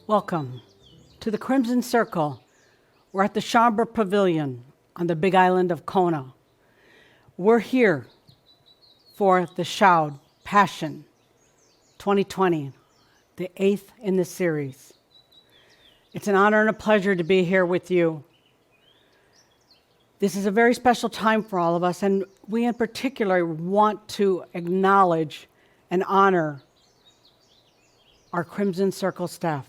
Welcome to the Crimson Circle. We're at the Chambra Pavilion on the big island of Kona. We're here for the Shoud Passion 2020, the 8th in the series. It's an honor and a pleasure to be here with you. This is a very special time for all of us, and we in particular want to acknowledge and honor our Crimson Circle staff.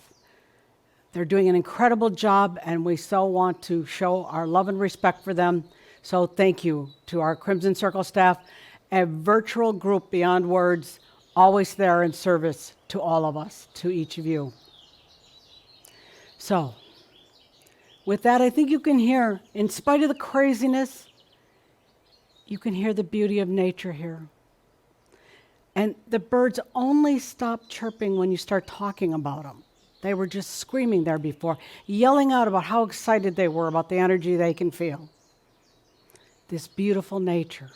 They're doing an incredible job, and we so want to show our love and respect for them. So thank you to our Crimson Circle staff, a virtual group beyond words, always there in service to all of us, to each of you. So, with that, I think you can hear, in spite of the craziness, you can hear the beauty of nature here. And the birds only stop chirping when you start talking about them. They were just screaming there before, yelling out about how excited they were about the energy they can feel. This beautiful nature.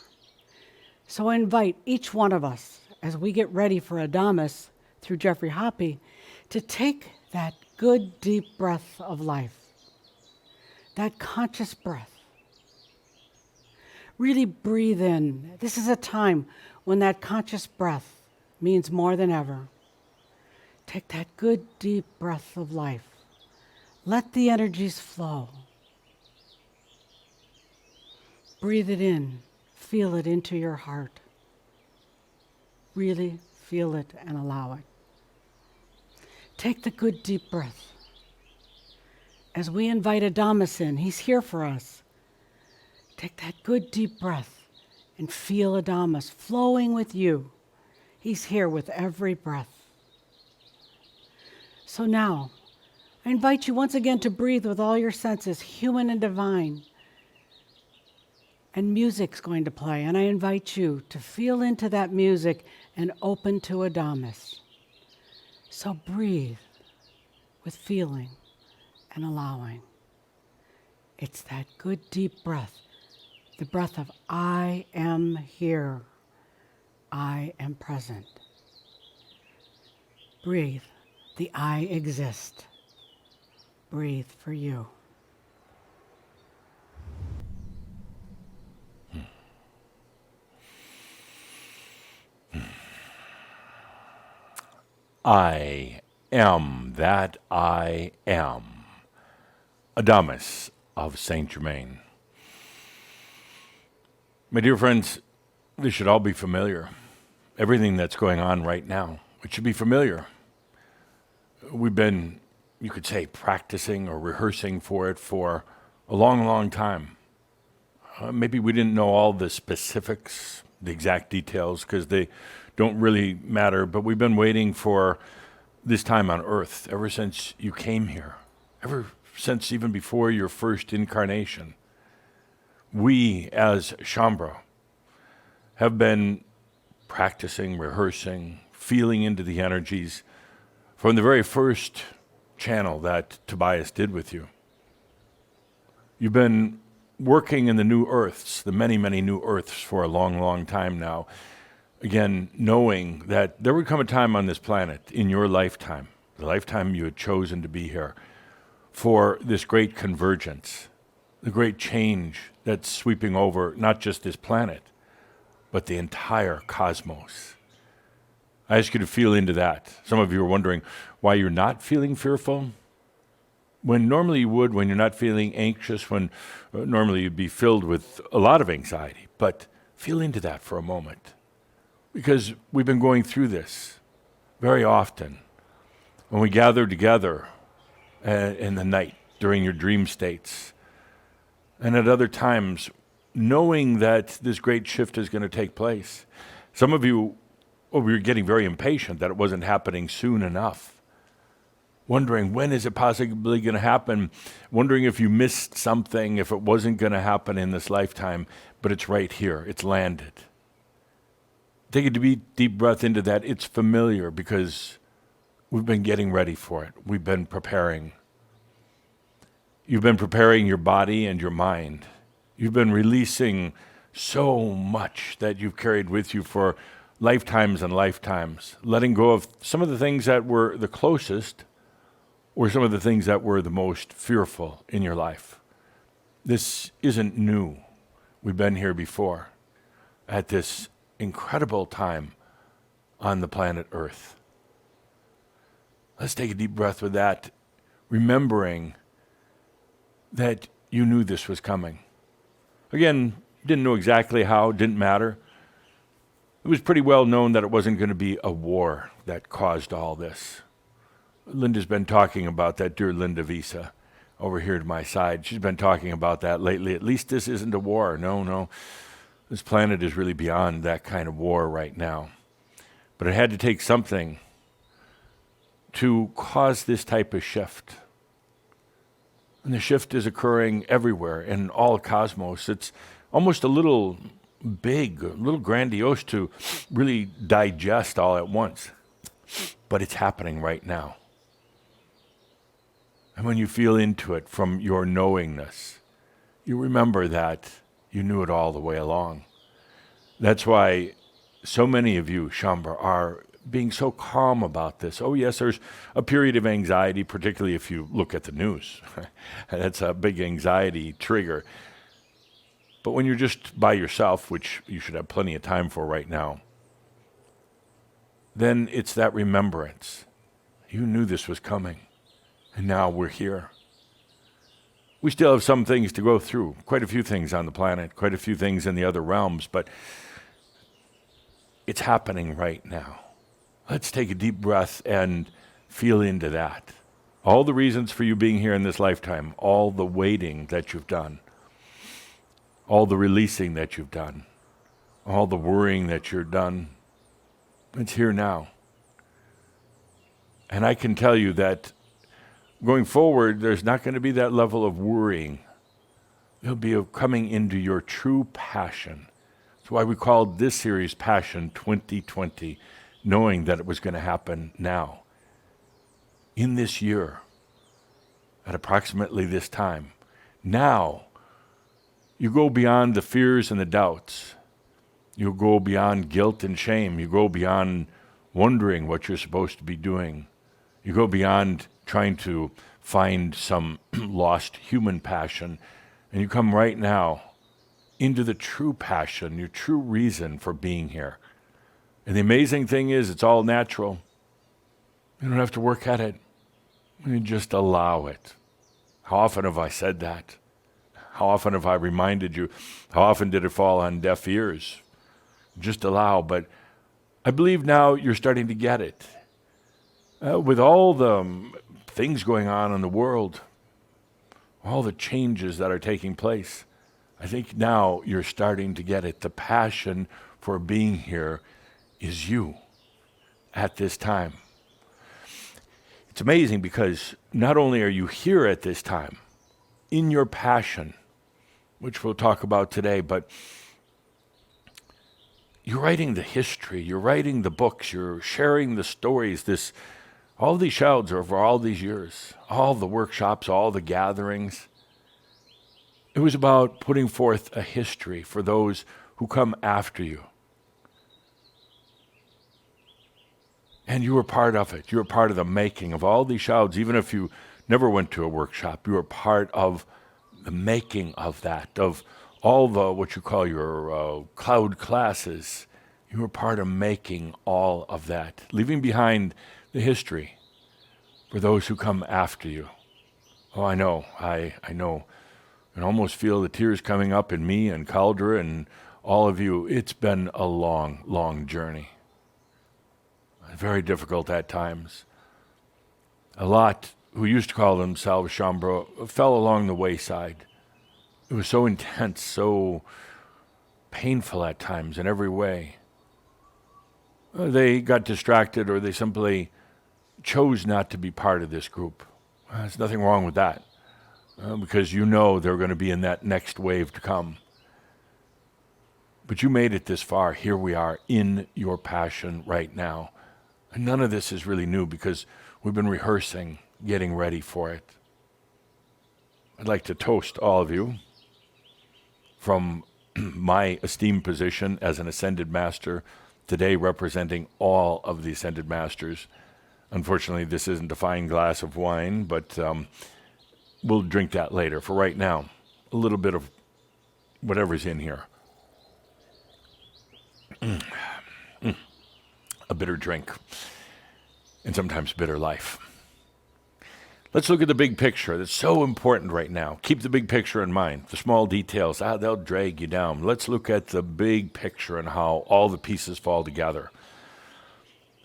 So I invite each one of us, as we get ready for Adamus through Jeffrey Hoppe, to take that good deep breath of life, that conscious breath. Really breathe in. This is a time when that conscious breath means more than ever. Take that good deep breath of life. Let the energies flow. Breathe it in. Feel it into your heart. Really feel it and allow it. Take the good deep breath. As we invite Adamus in, he's here for us. Take that good deep breath and feel Adamus flowing with you. He's here with every breath. So now, I invite you once again to breathe with all your senses, human and divine. And music's going to play, and I invite you to feel into that music and open to Adamus. So breathe with feeling and allowing. It's that good deep breath, the breath of I am here, I am present. Breathe. The I exist. Breathe for you. I am that I am. Adamus of Saint Germain. My dear friends, this should all be familiar. Everything that's going on right now, it should be familiar. We've been, you could say, practicing or rehearsing for it for a long, long time. Maybe we didn't know all the specifics, the exact details, because they don't really matter, but we've been waiting for this time on Earth ever since you came here, ever since even before your first incarnation. We, as Chambra, have been practicing, rehearsing, feeling into the energies from the very first channel that Tobias did with you. You've been working in the new earths, the many, many new earths for a long, long time now. Again, knowing that there would come a time on this planet in your lifetime, the lifetime you had chosen to be here, for this great convergence, the great change that's sweeping over not just this planet, but the entire cosmos. I ask you to feel into that. Some of you are wondering why you're not feeling fearful. When normally you would, when you're not feeling anxious, when normally you'd be filled with a lot of anxiety. But feel into that for a moment. Because we've been going through this very often. When we gather together in the night during your dream states, and at other times, knowing that this great shift is going to take place. Some of you, we were getting very impatient that it wasn't happening soon enough. Wondering, when is it possibly going to happen? Wondering if you missed something, if it wasn't going to happen in this lifetime, but it's right here, it's landed. Take a deep breath into that. It's familiar because we've been getting ready for it. We've been preparing. You've been preparing your body and your mind. You've been releasing so much that you've carried with you for lifetimes and lifetimes, letting go of some of the things that were the closest, or some of the things that were the most fearful in your life. This isn't new. We've been here before at this incredible time on the planet Earth. Let's take a deep breath with that, remembering that you knew this was coming. Again, didn't know exactly how, didn't matter. It was pretty well known that it wasn't going to be a war that caused all this. Linda's been talking about that, dear Linda Visa, over here to my side. She's been talking about that lately. At least this isn't a war. No. This planet is really beyond that kind of war right now. But it had to take something to cause this type of shift. And the shift is occurring everywhere in all cosmos. It's almost a little big, a little grandiose to really digest all at once. But it's happening right now. And when you feel into it from your knowingness, you remember that you knew it all the way along. That's why so many of you, Shambha, are being so calm about this. Oh yes, there's a period of anxiety, particularly if you look at the news. That's a big anxiety trigger. But when you're just by yourself, which you should have plenty of time for right now, then it's that remembrance. You knew this was coming, and now we're here. We still have some things to go through, quite a few things on the planet, quite a few things in the other realms, but it's happening right now. Let's take a deep breath and feel into that. All the reasons for you being here in this lifetime, all the waiting that you've done, all the releasing that you've done, all the worrying that you've done, it's here now. And I can tell you that going forward, there's not going to be that level of worrying. It'll be of coming into your true passion. That's why we called this series Passion 2020, knowing that it was going to happen now, in this year, at approximately this time. Now, you go beyond the fears and the doubts. You go beyond guilt and shame. You go beyond wondering what you're supposed to be doing. You go beyond trying to find some lost human passion, and you come right now into the true passion, your true reason for being here. And the amazing thing is, it's all natural. You don't have to work at it. You just allow it. How often have I said that? How often have I reminded you? How often did it fall on deaf ears? Just allow. But I believe now you're starting to get it. With all the things going on in the world, all the changes that are taking place, I think now you're starting to get it. The passion for being here is you at this time. It's amazing because not only are you here at this time, in your passion, which we'll talk about today, but you're writing the history, you're writing the books, you're sharing the stories, all these shouts over all these years, all the workshops, all the gatherings. It was about putting forth a history for those who come after you. And you were part of it. You were part of the making of all these shouts. Even if you never went to a workshop, you were part of the making of that, of all the, what you call your cloud classes. You were part of making all of that, leaving behind the history for those who come after you. Oh, I know. I know. I can almost feel the tears coming up in me and Caldra and all of you. It's been a long, long journey. Very difficult at times. A lot who used to call themselves Shambha fell along the wayside. It was so intense, so painful at times in every way. They got distracted or they simply chose not to be part of this group. There's nothing wrong with that because you know they're going to be in that next wave to come. But you made it this far. Here we are in your passion right now. And none of this is really new because we've been rehearsing, getting ready for it. I'd like to toast all of you from my esteemed position as an Ascended Master, today representing all of the Ascended Masters. Unfortunately, this isn't a fine glass of wine, but we'll drink that later. For right now, a little bit of whatever's in here. A bitter drink, and sometimes bitter life. Let's look at the big picture. That's so important right now. Keep the big picture in mind. The small details, they'll drag you down. Let's look at the big picture and how all the pieces fall together.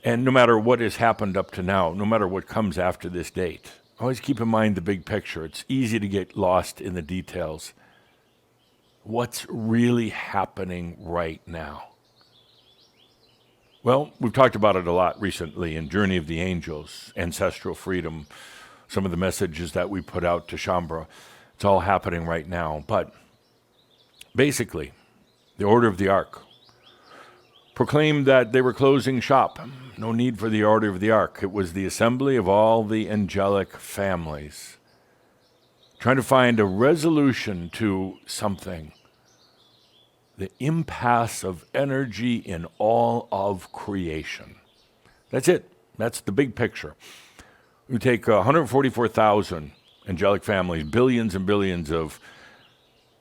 And no matter what has happened up to now, no matter what comes after this date, always keep in mind the big picture. It's easy to get lost in the details. What's really happening right now? Well, we've talked about it a lot recently in Journey of the Angels, Ancestral Freedom, some of the messages that we put out to Shambhala. It's all happening right now. But basically, the Order of the Ark proclaimed that they were closing shop. No need for the Order of the Ark. It was the assembly of all the angelic families, trying to find a resolution to something. The impasse of energy in all of creation. That's it. That's the big picture. We take 144,000 angelic families, billions and billions of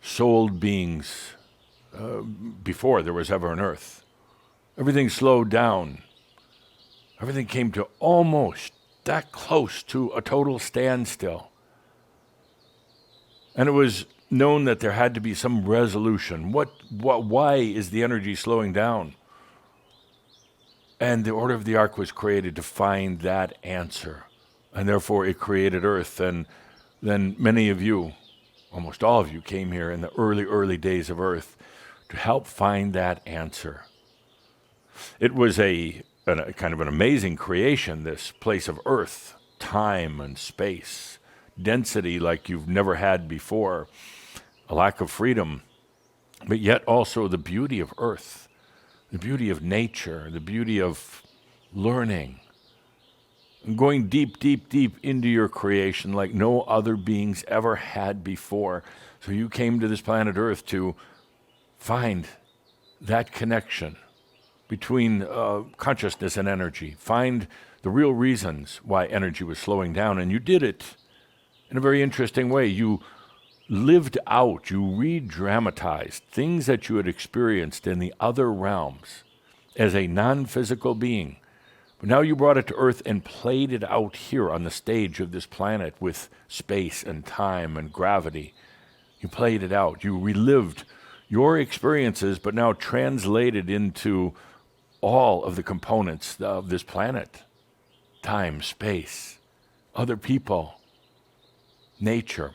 souled beings before there was ever an earth. Everything slowed down. Everything came to almost that close to a total standstill. And it was known that there had to be some resolution. Why is the energy slowing down? And the Order of the Ark was created to find that answer. And therefore it created Earth. And then many of you, almost all of you, came here in the early days of Earth to help find that answer. It was a kind of an amazing creation, this place of Earth, time and space, density like you've never had before, a lack of freedom, but yet also the beauty of Earth, the beauty of nature, the beauty of learning, and going deep, deep, deep into your creation like no other beings ever had before. So you came to this planet Earth to find that connection between consciousness and energy, find the real reasons why energy was slowing down, and you did it in a very interesting way. You lived out, you re-dramatized things that you had experienced in the other realms as a non-physical being. But now you brought it to Earth and played it out here on the stage of this planet with space and time and gravity. You played it out. You relived your experiences, but now translated into all of the components of this planet. Time, space, other people, nature.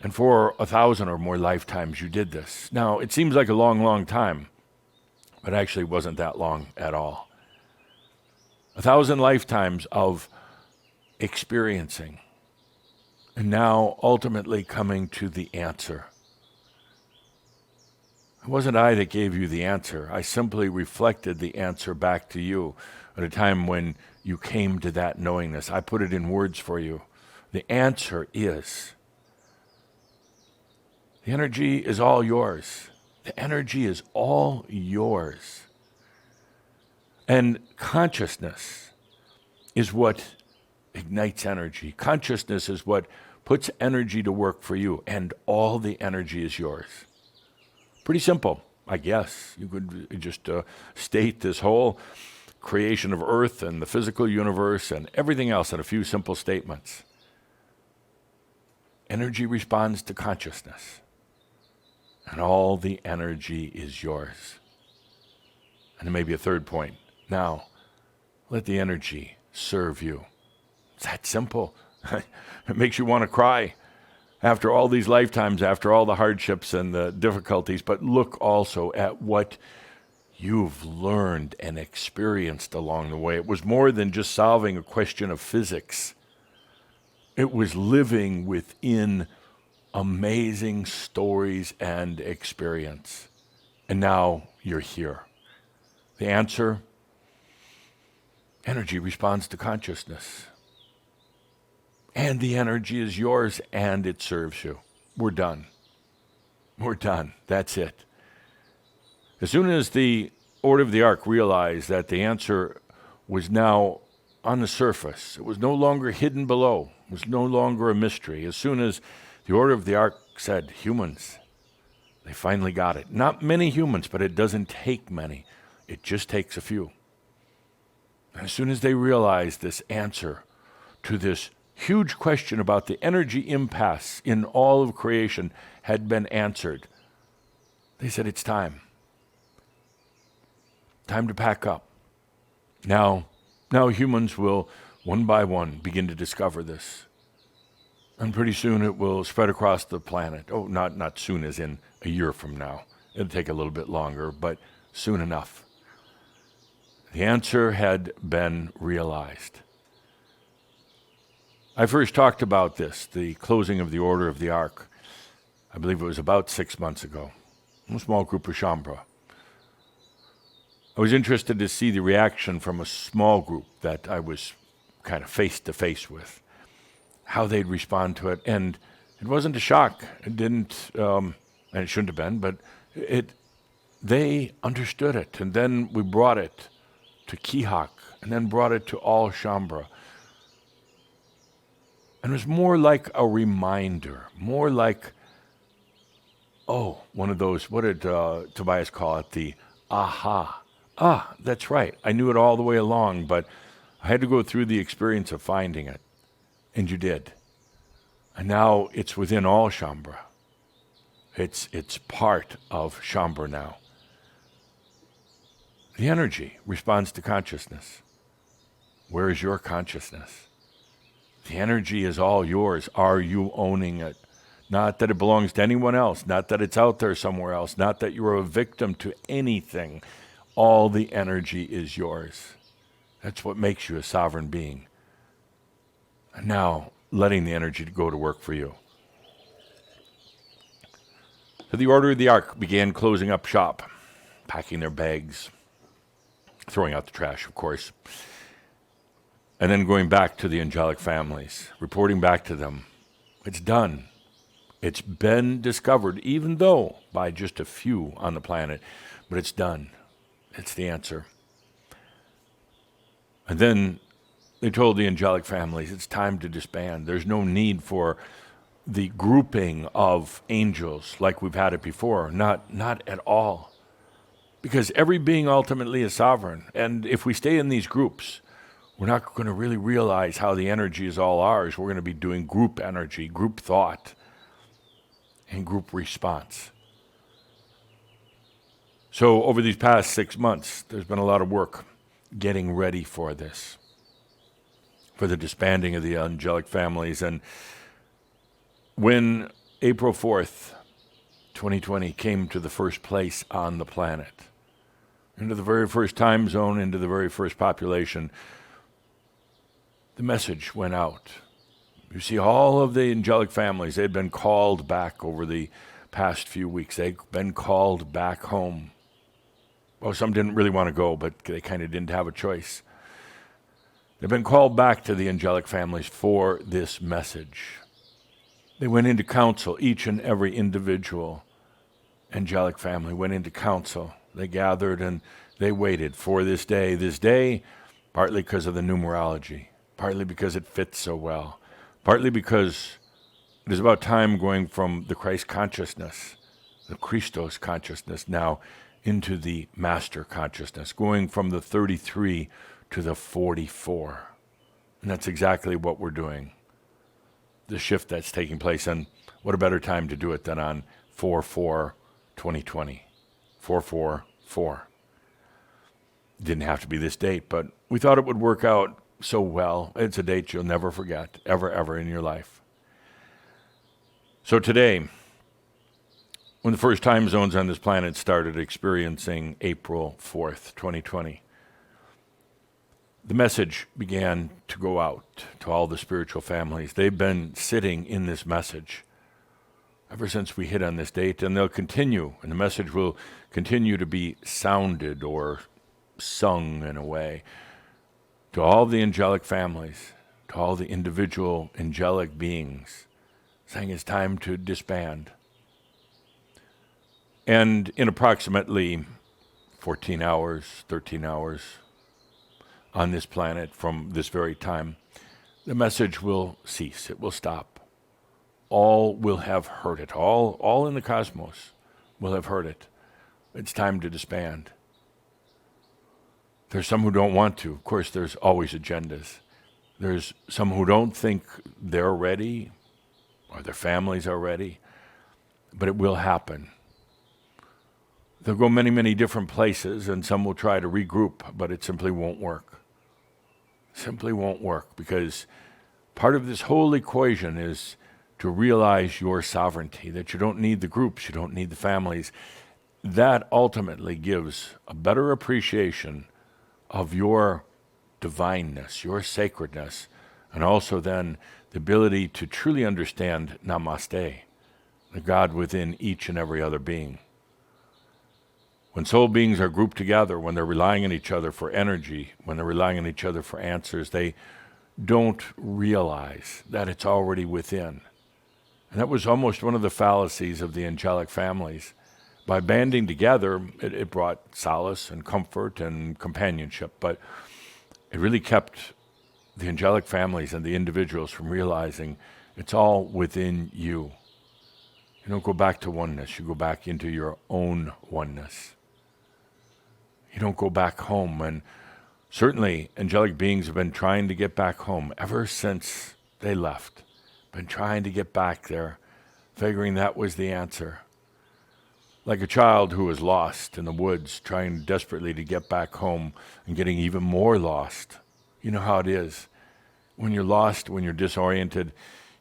And for 1,000 or more lifetimes you did this. Now, it seems like a long, long time, but actually wasn't that long at all. 1,000 lifetimes of experiencing, and now ultimately coming to the answer. It wasn't I that gave you the answer. I simply reflected the answer back to you at a time when you came to that knowingness. I put it in words for you. The answer is, the energy is all yours. The energy is all yours. And consciousness is what ignites energy. Consciousness is what puts energy to work for you, and all the energy is yours. Pretty simple, I guess. You could just state this whole creation of Earth and the physical universe and everything else in a few simple statements. Energy responds to consciousness, and all the energy is yours. And there may be a third point. Now, let the energy serve you. It's that simple. It makes you want to cry after all these lifetimes, after all the hardships and the difficulties. But look also at what you've learned and experienced along the way. It was more than just solving a question of physics. It was living within amazing stories and experience. And now you're here. The answer: energy responds to consciousness. And the energy is yours, and it serves you. We're done. We're done. That's it. As soon as the Order of the Ark realized that the answer was now on the surface. It was no longer hidden below. It was no longer a mystery. As soon as the Order of the Ark said, humans, they finally got it. Not many humans, but it doesn't take many. It just takes a few. And as soon as they realized this answer to this huge question about the energy impasse in all of creation had been answered, they said, it's time. Time to pack up. Now humans will, one by one, begin to discover this. And pretty soon it will spread across the planet. Oh, not soon as in a year from now. It'll take a little bit longer, but soon enough. The answer had been realized. I first talked about this, the closing of the Order of the Ark. I believe it was about 6 months ago. A small group of Shaumbra. I was interested to see the reaction from a small group that I was kind of face to face with, how they'd respond to it. And it wasn't a shock. It didn't, and it shouldn't have been, but they understood it. And then we brought it to Kihak, and then brought it to all Shaumbra. And it was more like a reminder, more like, one of those, what did Tobias call it? The aha. That's right. I knew it all the way along, but I had to go through the experience of finding it. And you did. And now it's within all Shaumbra. It's part of Shaumbra now. The energy responds to consciousness. Where is your consciousness? The energy is all yours. Are you owning it? Not that it belongs to anyone else, not that it's out there somewhere else, not that you're a victim to anything. All the energy is yours. That's what makes you a sovereign being. And now, letting the energy go to work for you. So the Order of the Ark began closing up shop, packing their bags, throwing out the trash, of course, and then going back to the angelic families, reporting back to them, it's done. It's been discovered, even though by just a few on the planet, but it's done. It's the answer. And then they told the angelic families, it's time to disband. There's no need for the grouping of angels like we've had it before. Not at all. Because every being ultimately is sovereign. And if we stay in these groups, we're not going to really realize how the energy is all ours. We're going to be doing group energy, group thought, and group response. So over these past 6 months, there's been a lot of work getting ready for this, for the disbanding of the angelic families. And when April 4th, 2020 came to the first place on the planet, into the very first time zone, into the very first population, the message went out. You see, all of the angelic families, they'd been called back over the past few weeks. They'd been called back home. Well, some didn't really want to go, but they kind of didn't have a choice. They've been called back to the angelic families for this message. They went into council, each and every individual angelic family went into council. They gathered and they waited for this day, partly because of the numerology, partly because it fits so well, partly because it is about time going from the Christ consciousness, the Christos consciousness now, into the master consciousness, going from the 33 to the 44. And that's exactly what we're doing. The shift that's taking place, and what a better time to do it than on 4/4/2020. 4/4/4. Didn't have to be this date, but we thought it would work out so well. It's a date you'll never forget, ever in your life. So today, when the first time zones on this planet started experiencing April 4th, 2020, the message began to go out to all the spiritual families. They've been sitting in this message ever since we hit on this date, and they'll continue, and the message will continue to be sounded or sung in a way to all the angelic families, to all the individual angelic beings, saying it's time to disband. And in approximately 14 hours, 13 hours, on this planet from this very time, the message will cease. It will stop. All will have heard it. All in the cosmos will have heard it. It's time to disband. There's some who don't want to. Of course, there's always agendas. There's some who don't think they're ready or their families are ready, but it will happen. They'll go many, many different places, and some will try to regroup, but it simply won't work. Simply won't work, because part of this whole equation is to realize your sovereignty, that you don't need the groups, you don't need the families. That ultimately gives a better appreciation of your divineness, your sacredness, and also then the ability to truly understand Namaste, the God within each and every other being. When soul beings are grouped together, when they're relying on each other for energy, when they're relying on each other for answers, they don't realize that it's already within. And that was almost one of the fallacies of the angelic families. By banding together, it brought solace and comfort and companionship, but it really kept the angelic families and the individuals from realizing it's all within you. You don't go back to oneness, you go back into your own oneness. You don't go back home. And certainly angelic beings have been trying to get back home ever since they left. Been trying to get back there, figuring that was the answer. Like a child who was lost in the woods, trying desperately to get back home and getting even more lost. You know how it is. When you're lost, when you're disoriented,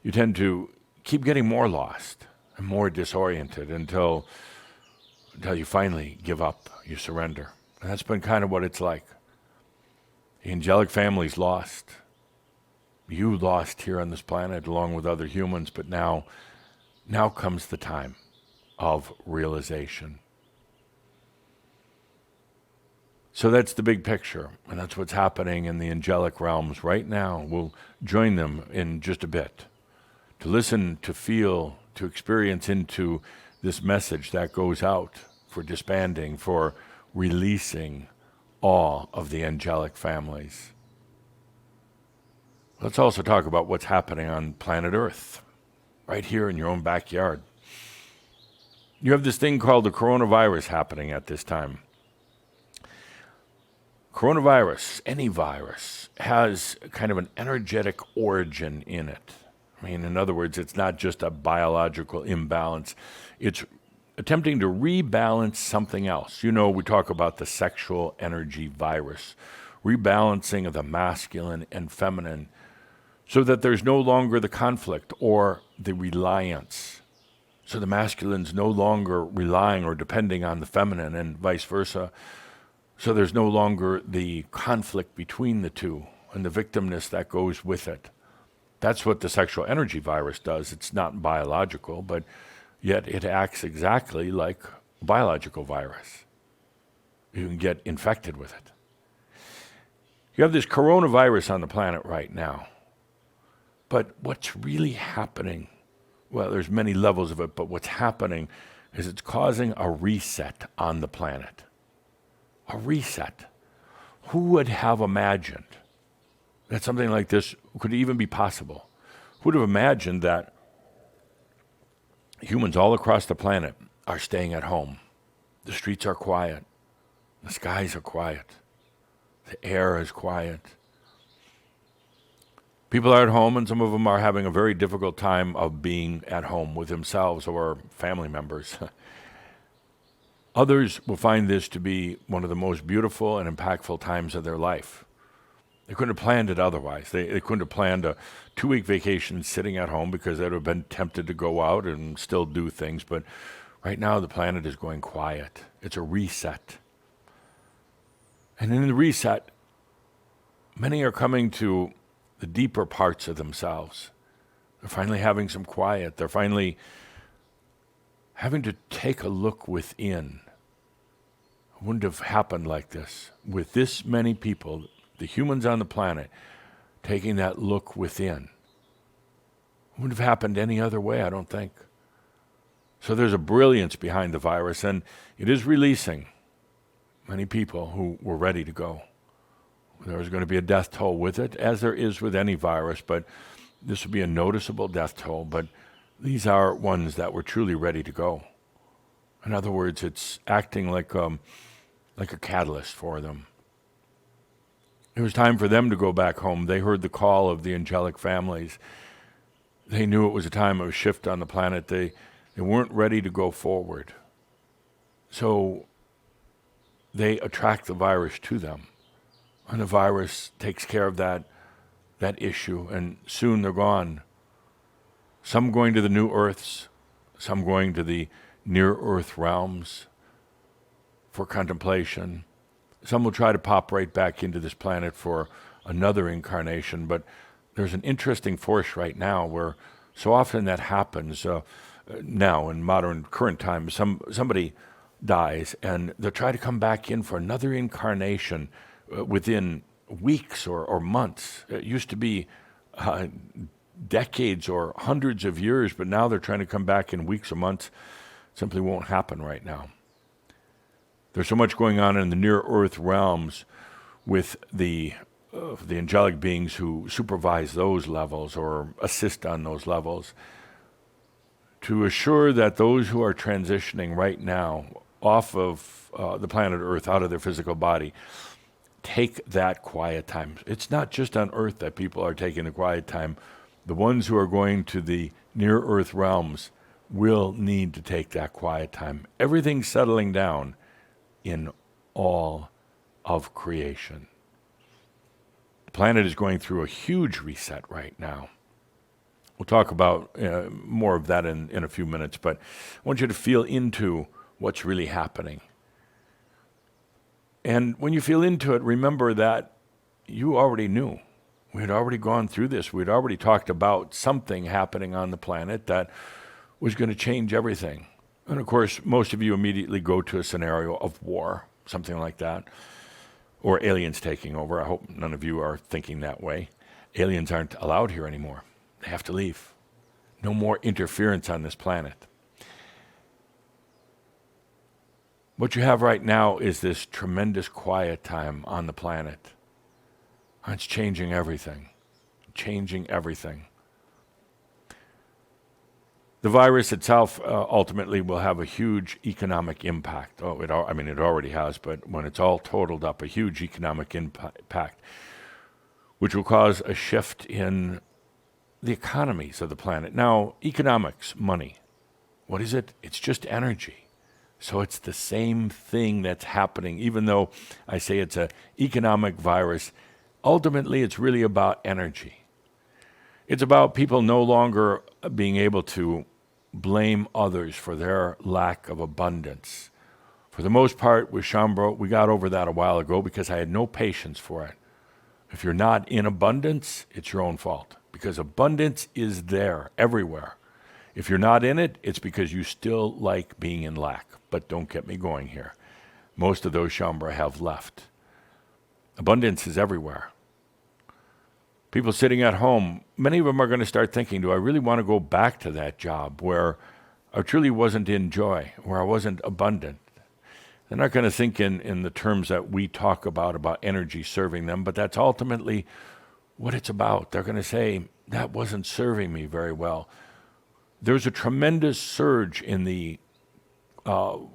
you tend to keep getting more lost and more disoriented until you finally give up, you surrender. And that's been kind of what it's like. The angelic family's lost. You lost here on this planet along with other humans, but now comes the time of realization. So that's the big picture, and that's what's happening in the angelic realms right now. We'll join them in just a bit to listen, to feel, to experience into this message that goes out for disbanding, for releasing all of the angelic families. Let's also talk about what's happening on planet Earth, right here in your own backyard. You have this thing called the coronavirus happening at this time. Coronavirus, any virus, has kind of an energetic origin in it. I mean, in other words, it's not just a biological imbalance. It's attempting to rebalance something else. You know, we talk about the sexual energy virus, rebalancing of the masculine and feminine so that there's no longer the conflict or the reliance. So the masculine's no longer relying or depending on the feminine and vice versa. So there's no longer the conflict between the two and the victimness that goes with it. That's what the sexual energy virus does. It's not biological, but yet it acts exactly like a biological virus. You can get infected with it. You have this coronavirus on the planet right now. But what's really happening, well, there's many levels of it, but what's happening is it's causing a reset on the planet. A reset. Who would have imagined that something like this could even be possible? Who would have imagined that humans all across the planet are staying at home? The streets are quiet. The skies are quiet. The air is quiet. People are at home, and some of them are having a very difficult time of being at home with themselves or family members. Others will find this to be one of the most beautiful and impactful times of their life. They couldn't have planned it otherwise. They couldn't have planned a 2-week vacation sitting at home because they would have been tempted to go out and still do things. But right now the planet is going quiet. It's a reset. And in the reset, many are coming to the deeper parts of themselves. They're finally having some quiet. They're finally having to take a look within. It wouldn't have happened like this. With this many people, the humans on the planet, taking that look within. It wouldn't have happened any other way, I don't think. So there's a brilliance behind the virus, and it is releasing many people who were ready to go, There's going to be a death toll with it, as there is with any virus, but this will be a noticeable death toll. But these are ones that were truly ready to go. In other words, it's acting like a catalyst for them. It was time for them to go back home. They heard the call of the angelic families. They knew it was a time of a shift on the planet. They weren't ready to go forward. So they attract the virus to them. And the virus takes care of that issue, and soon they're gone. Some going to the new earths, some going to the near earth realms for contemplation. Some will try to pop right back into this planet for another incarnation, but there's an interesting force right now where so often that happens now in modern current times. Somebody dies and they'll try to come back in for another incarnation within weeks or months. It used to be decades or hundreds of years, but now they're trying to come back in weeks or months. It simply won't happen right now. There's so much going on in the near-earth realms with the angelic beings who supervise those levels or assist on those levels to assure that those who are transitioning right now off of the planet Earth, out of their physical body, take that quiet time. It's not just on Earth that people are taking the quiet time. The ones who are going to the near-Earth realms will need to take that quiet time. Everything's settling down in all of creation. The planet is going through a huge reset right now. We'll talk about more of that in a few minutes, but I want you to feel into what's really happening. And when you feel into it, remember that you already knew. We had already gone through this. We'd already talked about something happening on the planet that was going to change everything. And of course, most of you immediately go to a scenario of war, something like that, or aliens taking over. I hope none of you are thinking that way. Aliens aren't allowed here anymore. They have to leave. No more interference on this planet. What you have right now is this tremendous quiet time on the planet. It's changing everything. Changing everything. The virus itself ultimately will have a huge economic impact. It already has, but when it's all totaled up, a huge economic impact, which will cause a shift in the economies of the planet. Now, economics, money, what is it? It's just energy. So it's the same thing that's happening, even though I say it's an economic virus. Ultimately, it's really about energy. It's about people no longer being able to blame others for their lack of abundance. For the most part, with Shambro, we got over that a while ago because I had no patience for it. If you're not in abundance, it's your own fault, because abundance is there everywhere. If you're not in it, it's because you still like being in lack. But don't get me going here. Most of those Shambra have left. Abundance is everywhere. People sitting at home, many of them are going to start thinking, do I really want to go back to that job where I truly wasn't in joy, where I wasn't abundant? They're not going to think in the terms that we talk about energy serving them, but that's ultimately what it's about. They're going to say, that wasn't serving me very well. There's a tremendous surge in the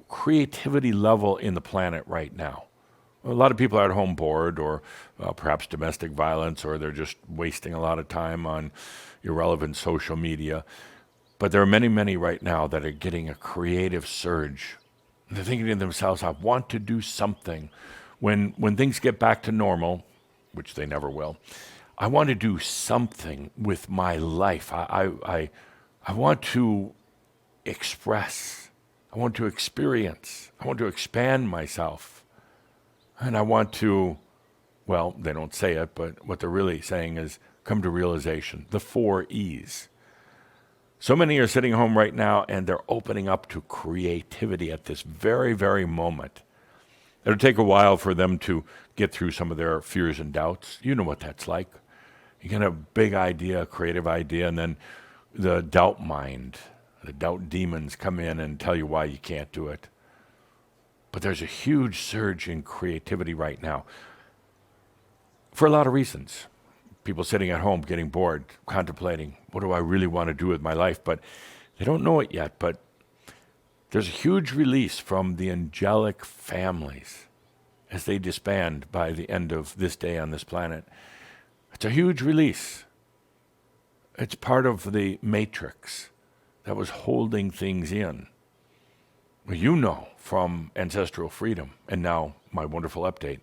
creativity level in the planet right now. A lot of people are at home bored, or perhaps domestic violence, or they're just wasting a lot of time on irrelevant social media. But there are many, many right now that are getting a creative surge. They're thinking to themselves, I want to do something. When things get back to normal, which they never will, I want to do something with my life. I want to express. I want to experience. I want to expand myself. And I want to, well, they don't say it, but what they're really saying is come to realization, the 4 E's. So many are sitting home right now and they're opening up to creativity at this very, very moment. It'll take a while for them to get through some of their fears and doubts. You know what that's like. You get a big idea, a creative idea, and then the doubt mind, the doubt demons come in and tell you why you can't do it. But there's a huge surge in creativity right now. for a lot of reasons. People sitting at home getting bored, contemplating, what do I really want to do with my life? But they don't know it yet. But there's a huge release from the angelic families as they disband by the end of this day on this planet. It's a huge release. It's part of the matrix that was holding things in. Well, you know from Ancestral Freedom, and now my wonderful update,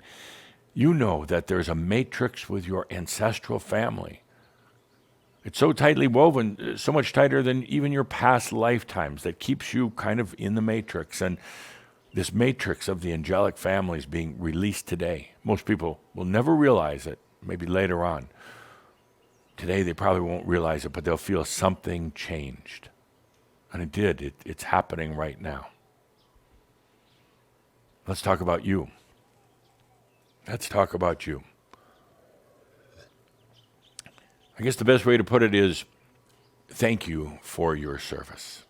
you know that there's a matrix with your ancestral family. It's so tightly woven, so much tighter than even your past lifetimes, that keeps you kind of in the matrix. And this matrix of the angelic family is being released today. Most people will never realize it, maybe later on. Today they probably won't realize it, but they'll feel something changed. And it did. It's happening right now. Let's talk about you. Let's talk about you. I guess the best way to put it is, thank you for your service.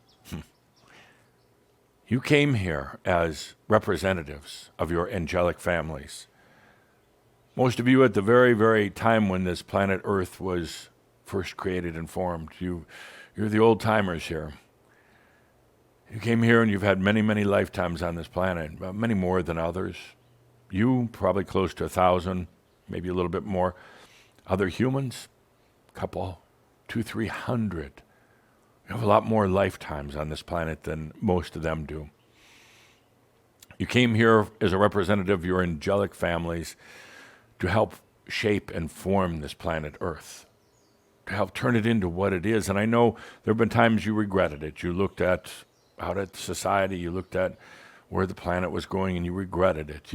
You came here as representatives of your angelic families. Most of you at the very, very time when this planet Earth was first created and formed, you're the old timers here. You came here and you've had many, many lifetimes on this planet, many more than others. You, probably close to 1,000, maybe a little bit more. Other humans, a couple, 200, 300. You have a lot more lifetimes on this planet than most of them do. You came here as a representative of your angelic families to help shape and form this planet Earth, to help turn it into what it is. And I know there have been times you regretted it. You looked out at society, you looked at where the planet was going, and you regretted it.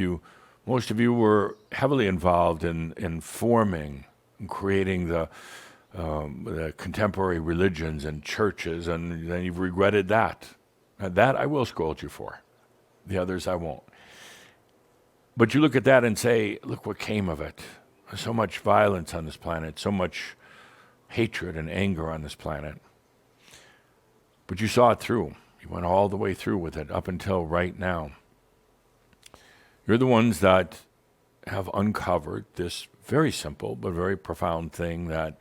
Most of you were heavily involved in forming and creating the contemporary religions and churches, and then you've regretted that. Now, that I will scold you for. The others I won't. But you look at that and say, look what came of it. There's so much violence on this planet, so much hatred and anger on this planet. But you saw it through. You went all the way through with it up until right now. You're the ones that have uncovered this very simple but very profound thing, that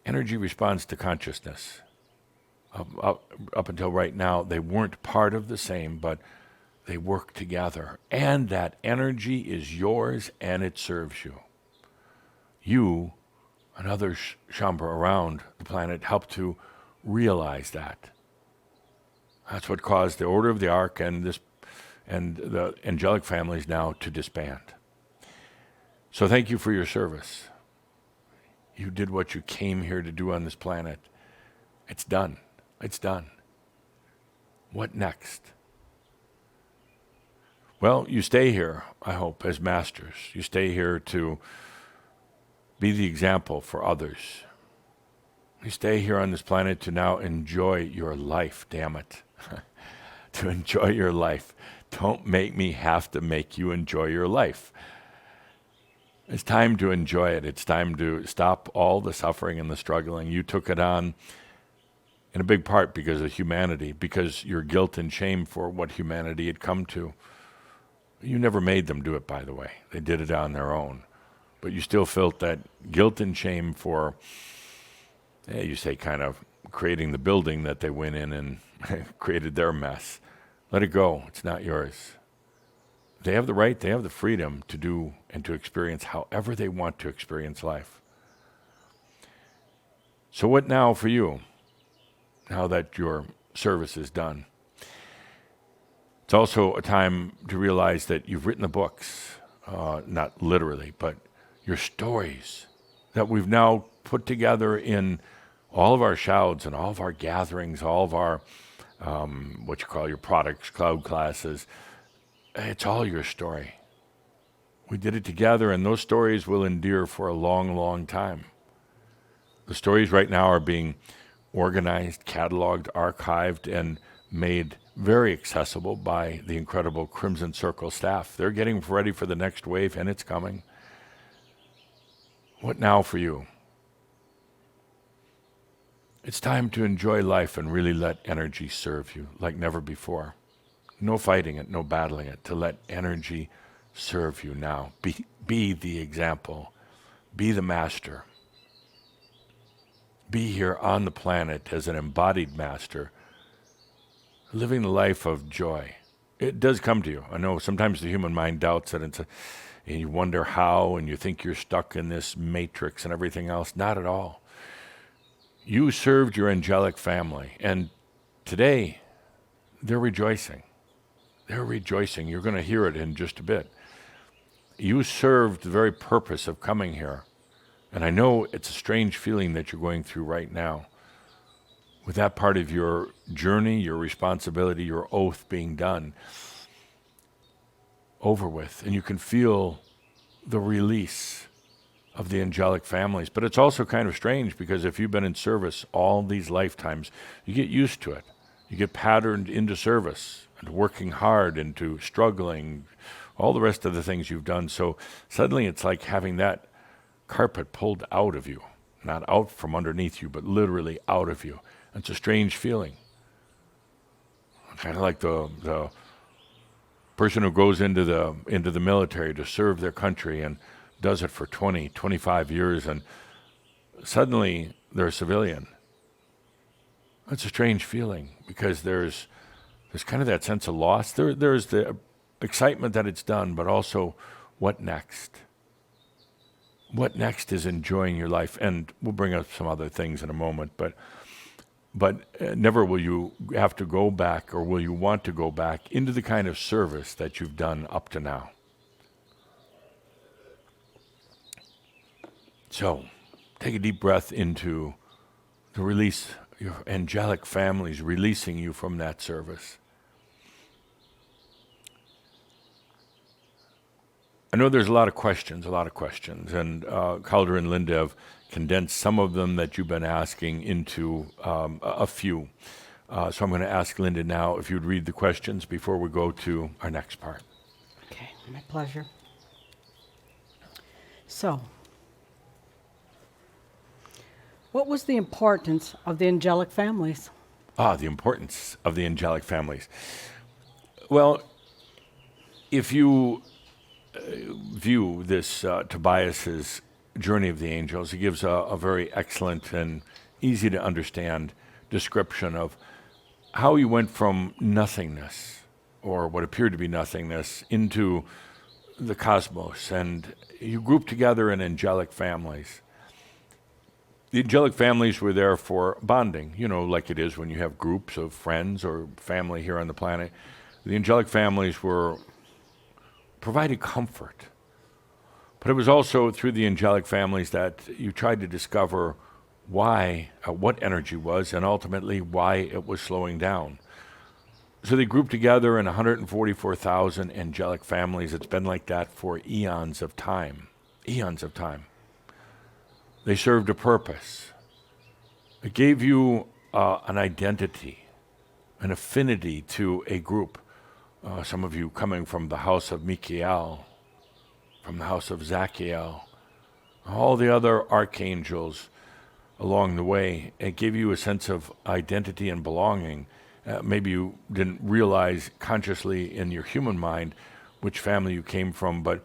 energy responds to consciousness. Up until right now, they weren't part of the same, but they work together. And that energy is yours and it serves you. You and others, Shambhala, around the planet help to realize that. That's what caused the Order of the Ark and the angelic families now to disband. So thank you for your service. You did what you came here to do on this planet. It's done. It's done. What next? Well, you stay here, I hope, as masters. You stay here to be the example for others. You stay here on this planet to now enjoy your life, damn it. To enjoy your life. Don't make me have to make you enjoy your life. It's time to enjoy it. It's time to stop all the suffering and the struggling. You took it on in a big part because of humanity, because your guilt and shame for what humanity had come to. You never made them do it, by the way. They did it on their own. But you still felt that guilt and shame for, you say, kind of creating the building that they went in and created their mess. Let it go. It's not yours. They have the right, they have the freedom to do and to experience however they want to experience life. So what now for you, now that your service is done? It's also a time to realize that you've written the books, not literally, but your stories that we've now put together in all of our shouds and all of our gatherings, all of our, what you call your products, cloud classes. It's all your story. We did it together, and those stories will endure for a long, long time. The stories right now are being organized, cataloged, archived, and made very accessible by the incredible Crimson Circle staff. They're getting ready for the next wave, and it's coming. What now for you? It's time to enjoy life and really let energy serve you like never before. No fighting it, no battling it, to let energy serve you now. Be the example. Be the master. Be here on the planet as an embodied master, living the life of joy. It does come to you. I know sometimes the human mind doubts it, and you wonder how, and you think you're stuck in this matrix and everything else. Not at all. You served your angelic family, and today they're rejoicing. They're rejoicing. You're going to hear it in just a bit. You served the very purpose of coming here. And I know it's a strange feeling that you're going through right now. With that part of your journey, your responsibility, your oath being done, over with. And you can feel the release of the angelic families. But it's also kind of strange because if you've been in service all these lifetimes, you get used to it. You get patterned into service and working hard, into struggling, all the rest of the things you've done. So suddenly it's like having that carpet pulled out of you, not out from underneath you, but literally out of you. It's a strange feeling. Kind of like the person who goes into the military to serve their country and does it for 20, 25 years, and suddenly they're a civilian. It's a strange feeling because there's kind of that sense of loss. There's the excitement that it's done, but also what next? What next is enjoying your life. And we'll bring up some other things in a moment, but never will you have to go back, or will you want to go back into the kind of service that you've done up to now. So take a deep breath into the release, your angelic families releasing you from that service. I know there's a lot of questions, and Calder and Linda have condensed some of them that you've been asking into a few. So I'm going to ask Linda now if you'd read the questions before we go to our next part. Okay, my pleasure. So, what was the importance of the angelic families? The importance of the angelic families. Well, if you view this Tobias's Journey of the Angels, he gives a very excellent and easy to understand description of how he went from nothingness, or what appeared to be nothingness, into the cosmos, and you group together in angelic families. The angelic families were there for bonding, like it is when you have groups of friends or family here on the planet. The angelic families were provided comfort. But it was also through the angelic families that you tried to discover why, what energy was, and ultimately why it was slowing down. So they grouped together in 144,000 angelic families. It's been like that for eons of time. Eons of time. They served a purpose. It gave you an identity, an affinity to a group. Some of you coming from the house of Michael, from the house of Zachiel, all the other archangels along the way. It gave you a sense of identity and belonging. Maybe you didn't realize consciously in your human mind which family you came from, but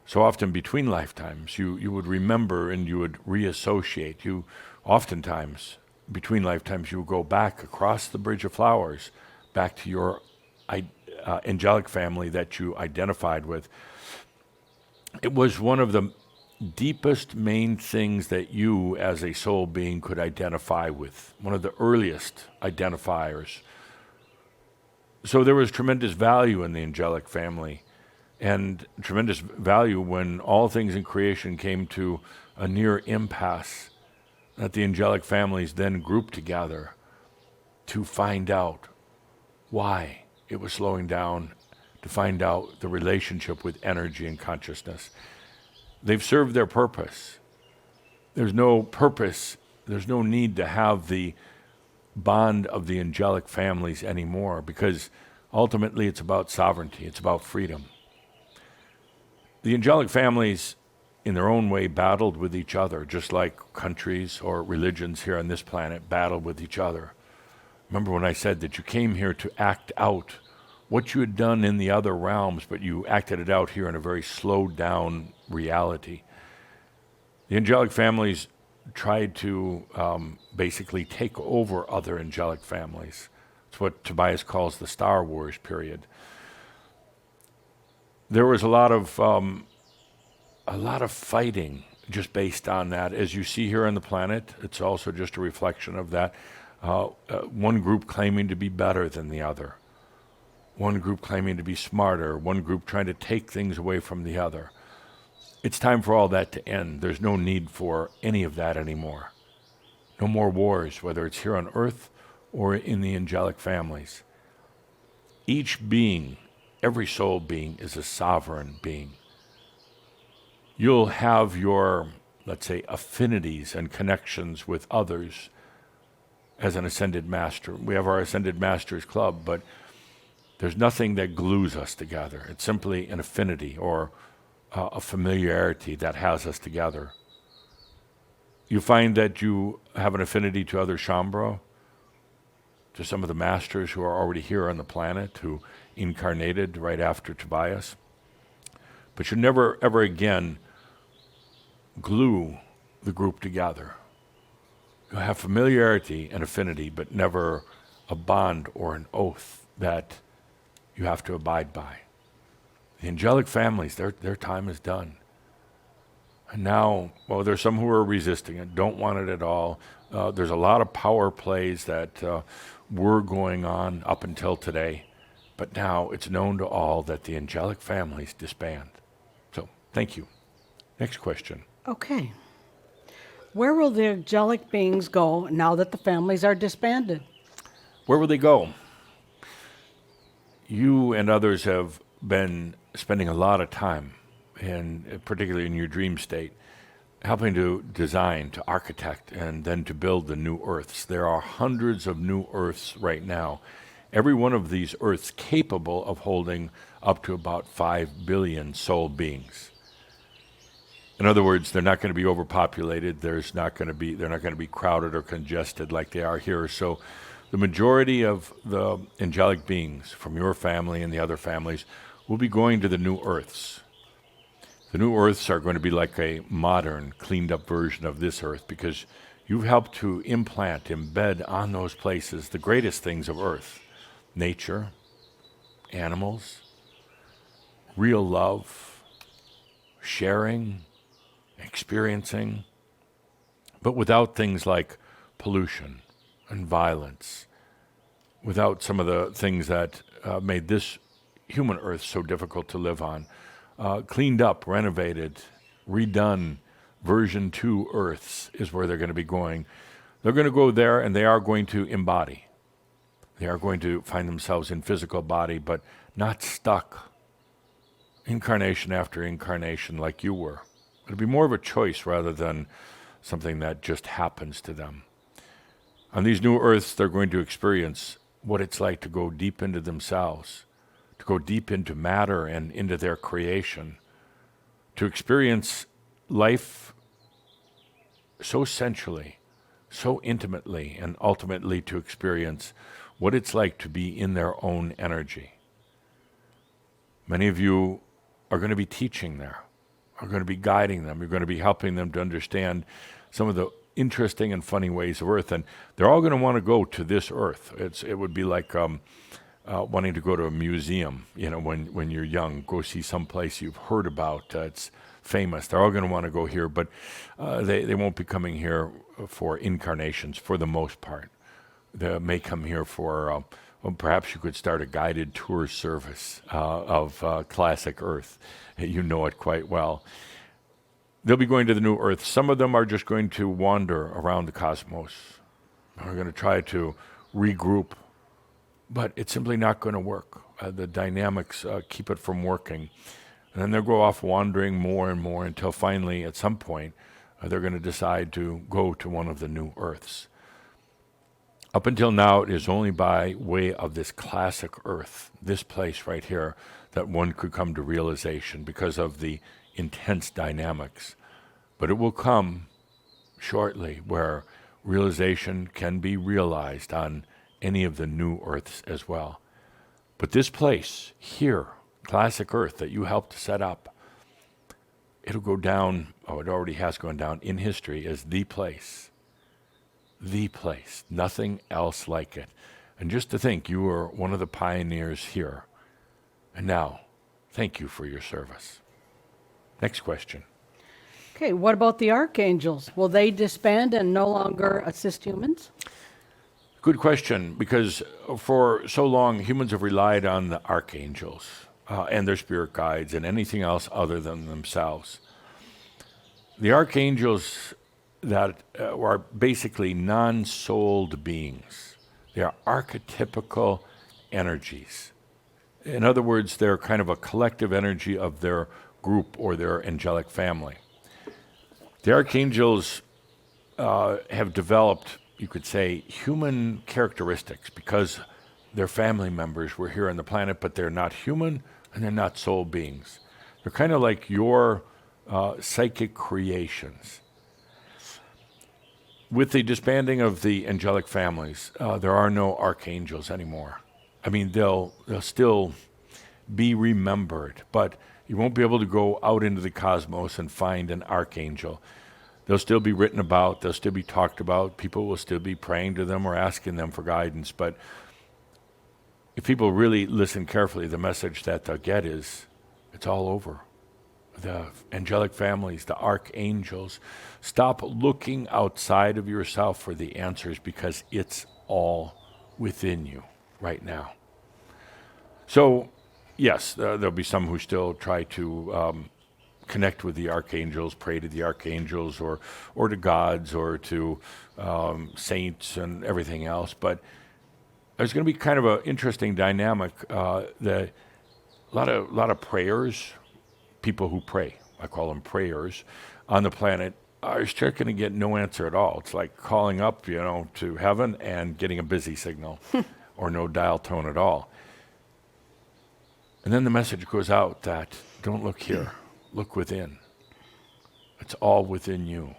so often between lifetimes you would remember and you would reassociate. You oftentimes between lifetimes you would go back across the bridge of flowers, back to your angelic family that you identified with. It was one of the deepest main things that you as a soul being could identify with, one of the earliest identifiers. So there was tremendous value in the angelic family, and tremendous value when all things in creation came to a near impasse, that the angelic families then grouped together to find out why it was slowing down, to find out the relationship with energy and consciousness. They've served their purpose. There's no purpose, there's no need to have the bond of the angelic families anymore, because ultimately it's about sovereignty, it's about freedom. The angelic families, in their own way, battled with each other, just like countries or religions here on this planet battle with each other. Remember when I said that you came here to act out what you had done in the other realms, but you acted it out here in a very slowed down reality. The angelic families tried to basically take over other angelic families. It's what Tobias calls the Star Wars period. There was a lot of fighting just based on that. As you see here on the planet, it's also just a reflection of that. One group claiming to be better than the other. One group claiming to be smarter. One group trying to take things away from the other. It's time for all that to end. There's no need for any of that anymore. No more wars, whether it's here on earth or in the angelic families. Each being, every soul being, is a sovereign being. You'll have your, let's say, affinities and connections with others as an ascended master. We have our Ascended Masters Club, but there's nothing that glues us together. It's simply an affinity or a familiarity that has us together. You find that you have an affinity to other Shambro, to some of the masters who are already here on the planet, who incarnated right after Tobias. But you never, ever again glue the group together. You have familiarity and affinity, but never a bond or an oath that you have to abide by. The angelic families, their time is done. And now, well, there's some who are resisting it, don't want it at all. There's a lot of power plays that were going on up until today. But now it's known to all that the angelic families disband. So, thank you. Next question. Okay. Where will the angelic beings go now that the families are disbanded? Where will they go? You and others have been spending a lot of time, and particularly in your dream state, helping to design, to architect, and then to build the new Earths. There are hundreds of new Earths right now. Every one of these Earths capable of holding up to about 5 billion soul beings. In other words, they're not going to be overpopulated. They're not going to be crowded or congested like they are here. So the majority of the angelic beings from your family and the other families will be going to the new Earths. The new Earths are going to be like a modern, cleaned up version of this Earth because you've helped to implant, embed on those places the greatest things of Earth. Nature, animals, real love, sharing, experiencing, but without things like pollution and violence, without some of the things that made this human Earth so difficult to live on. Cleaned up, renovated, redone, version 2 Earths is where they're going to be going. They're going to go there and they are going to embody. They are going to find themselves in physical body, but not stuck incarnation after incarnation like you were. It'll be more of a choice rather than something that just happens to them. On these new Earths, they're going to experience what it's like to go deep into themselves, to go deep into matter and into their creation, to experience life so sensually, so intimately, and ultimately to experience what it's like to be in their own energy. Many of you are going to be teaching there, are going to be guiding them, you're going to be helping them to understand some of the interesting and funny ways of Earth, and they're all going to want to go to this Earth. It would be like wanting to go to a museum, when you're young, go see some place you've heard about, it's famous. They're all going to want to go here, but they won't be coming here for incarnations for the most part. They may come here for, perhaps you could start a guided tour service of classic Earth. You know it quite well. They'll be going to the new Earth. Some of them are just going to wander around the cosmos. They're going to try to regroup, but it's simply not going to work. The dynamics keep it from working. And then they'll go off wandering more and more until finally, at some point, they're going to decide to go to one of the new Earths. Up until now, it is only by way of this classic Earth, this place right here, that one could come to realization because of the intense dynamics. But it will come shortly where realization can be realized on any of the new Earths as well. But this place here, classic Earth that you helped set up, it'll go down, it already has gone down in history as the place. The place. Nothing else like it. And just to think, you were one of the pioneers here. And now, thank you for your service. Next question. Okay, what about the archangels? Will they disband and no longer assist humans? Good question, because for so long, humans have relied on the archangels and their spirit guides and anything else other than themselves. The archangels that are basically non-souled beings. They are archetypical energies. In other words, they're kind of a collective energy of their group or their angelic family. The archangels have developed, you could say, human characteristics because their family members were here on the planet, but they're not human and they're not soul beings. They're kind of like your psychic creations. With the disbanding of the angelic families, there are no archangels anymore. I mean, they'll still be remembered, but you won't be able to go out into the cosmos and find an archangel. They'll still be written about, they'll still be talked about, people will still be praying to them or asking them for guidance, but if people really listen carefully, the message that they'll get is, it's all over. The angelic families, the archangels, stop looking outside of yourself for the answers because it's all within you right now. So, yes, there'll be some who still try to connect with the archangels, pray to the archangels or to gods or to saints and everything else. But there's going to be kind of an interesting dynamic. A lot of prayers, people who pray, I call them prayers, on the planet are still going to get no answer at all. It's like calling up, to heaven and getting a busy signal or no dial tone at all. And then the message goes out that don't look here, look within. It's all within you.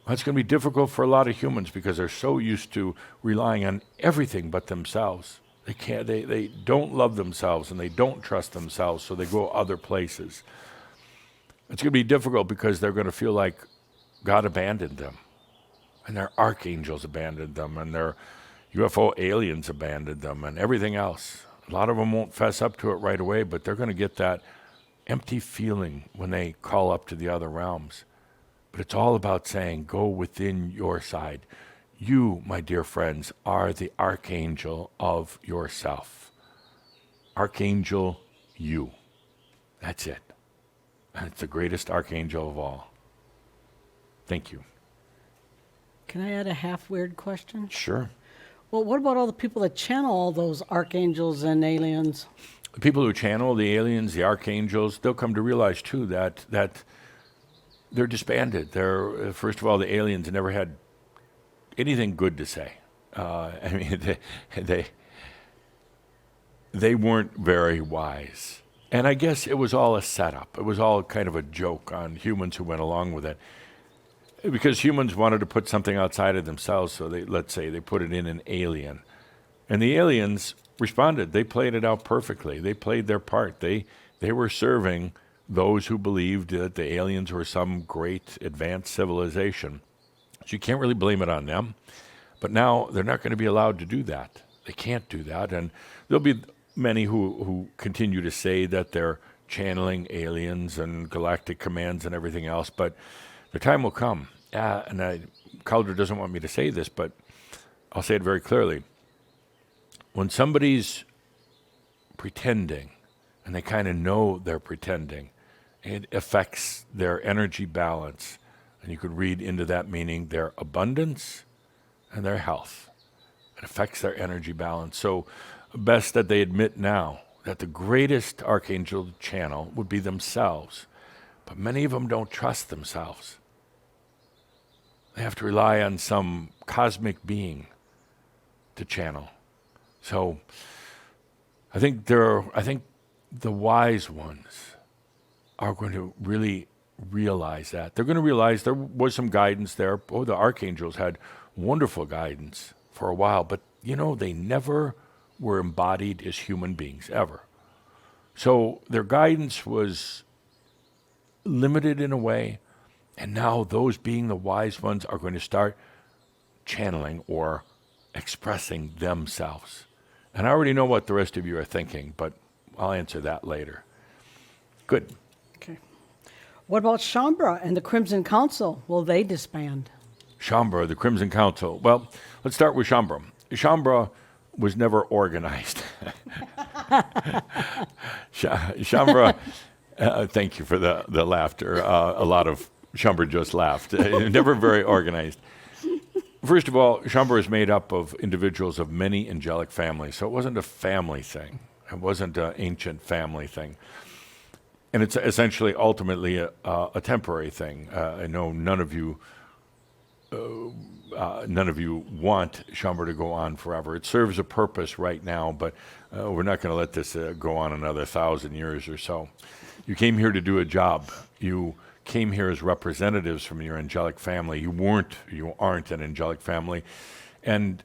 That's going to be difficult for a lot of humans because they're so used to relying on everything but themselves. They don't love themselves and they don't trust themselves, so they go other places. It's going to be difficult because they're going to feel like God abandoned them and their archangels abandoned them and their UFO aliens abandoned them and everything else. A lot of them won't fess up to it right away, but they're going to get that empty feeling when they call up to the other realms. But it's all about saying, go within your side. You, my dear friends, are the archangel of yourself. Archangel you. That's it. And it's the greatest archangel of all. Thank you. Can I add a half weird question? Sure. Well, what about all the people that channel all those archangels and aliens? The people who channel the aliens, the archangels, they'll come to realize too that they're disbanded. First of all, the aliens never had anything good to say. I mean, they weren't very wise. And I guess it was all a setup. It was all kind of a joke on humans who went along with it. Because humans wanted to put something outside of themselves, so let's say they put it in an alien. And the aliens responded. They played it out perfectly. They played their part. They were serving those who believed that the aliens were some great advanced civilization. So you can't really blame it on them. But now they're not going to be allowed to do that. They can't do that. And there'll be many who continue to say that they're channeling aliens and galactic commands and everything else. But the time will come. Calder doesn't want me to say this, but I'll say it very clearly. When somebody's pretending, and they kind of know they're pretending, it affects their energy balance. And you could read into that meaning their abundance and their health. It affects their energy balance. So best that they admit now that the greatest archangel channel would be themselves. But many of them don't trust themselves. They have to rely on some cosmic being to channel. So I think the wise ones are going to really realize that. They're going to realize there was some guidance there. Oh, the archangels had wonderful guidance for a while, but they never were embodied as human beings ever. So their guidance was limited in a way, and now those being the wise ones are going to start channeling or expressing themselves. And I already know what the rest of you are thinking, but I'll answer that later. Good. Okay. What about Shambra and the Crimson Council? Will they disband? Shambra, the Crimson Council. Well, let's start with Shambra. Shambra was never organized. Shambra, thank you for the laughter. A lot of Shambra just laughed. Never very organized. First of all, Shambra is made up of individuals of many angelic families, so it wasn't a family thing. It wasn't an ancient family thing. And it's essentially, ultimately, a temporary thing. I know none of you want Shambra to go on forever. It serves a purpose right now, but we're not going to let this go on another 1,000 years or so. You came here to do a job. You came here as representatives from your angelic family. You aren't an angelic family. And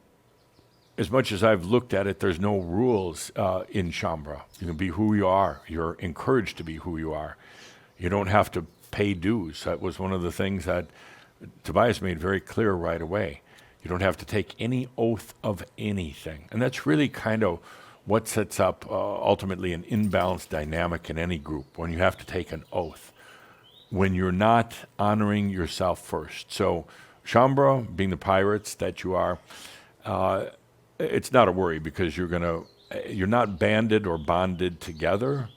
as much as I've looked at it, there's no rules in Shambra. You can be who you are. You're encouraged to be who you are. You don't have to pay dues. That was one of the things that Tobias made very clear right away. You don't have to take any oath of anything. And that's really kind of what sets up ultimately an imbalanced dynamic in any group, when you have to take an oath, when you're not honoring yourself first. So Shambra, being the pirates that you are, it's not a worry, because you're not banded or bonded together.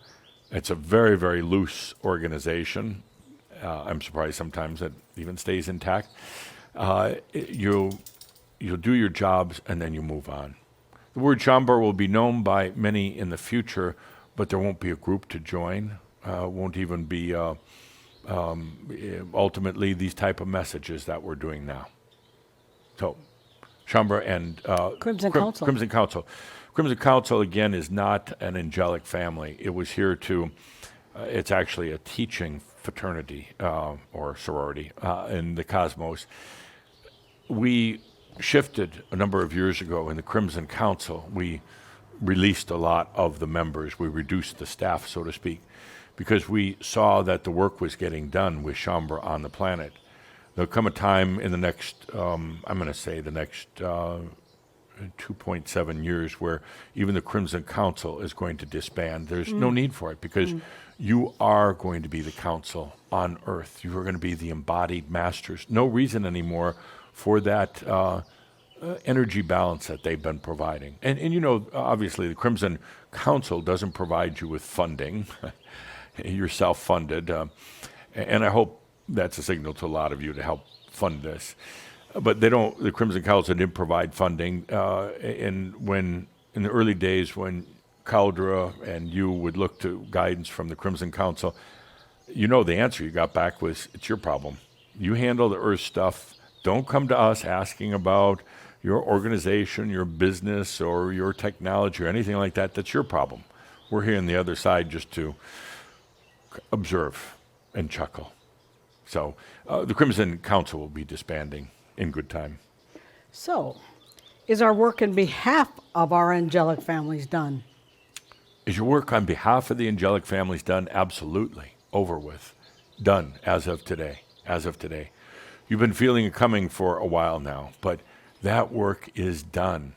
It's a very, very loose organization. I'm surprised sometimes it even stays intact. You'll do your jobs and then you move on. The word Shambra will be known by many in the future, but there won't be a group to join. Won't even be ultimately these type of messages that we're doing now. So Shambra and Crimson Council. Crimson Council. Crimson Council, again, is not an angelic family. It was here to, it's actually a teaching fraternity or sorority in the cosmos. We shifted a number of years ago in the Crimson Council. We released a lot of the members. We reduced the staff, so to speak, because we saw that the work was getting done with Shambra on the planet. There'll come a time in the next, I'm going to say the next 2.7 years, where even the Crimson Council is going to disband. There's no need for it, because you are going to be the council on Earth. You are going to be the embodied masters. No reason anymore for that energy balance that they've been providing. And you know, obviously, the Crimson Council doesn't provide you with funding. You're self-funded. And I hope that's a signal to a lot of you to help fund this. But the Crimson Council didn't provide funding. And when, in the early days, when Caldera and you would look to guidance from the Crimson Council, you know the answer you got back was, it's your problem. You handle the Earth stuff. Don't come to us asking about your organization, your business, or your technology, or anything like that. That's your problem. We're here on the other side just to observe and chuckle. So the Crimson Council will be disbanding in good time. So, is our work in behalf of our angelic families done? Is your work on behalf of the angelic families done? Absolutely. Over with. Done as of today. As of today. You've been feeling it coming for a while now, but that work is done.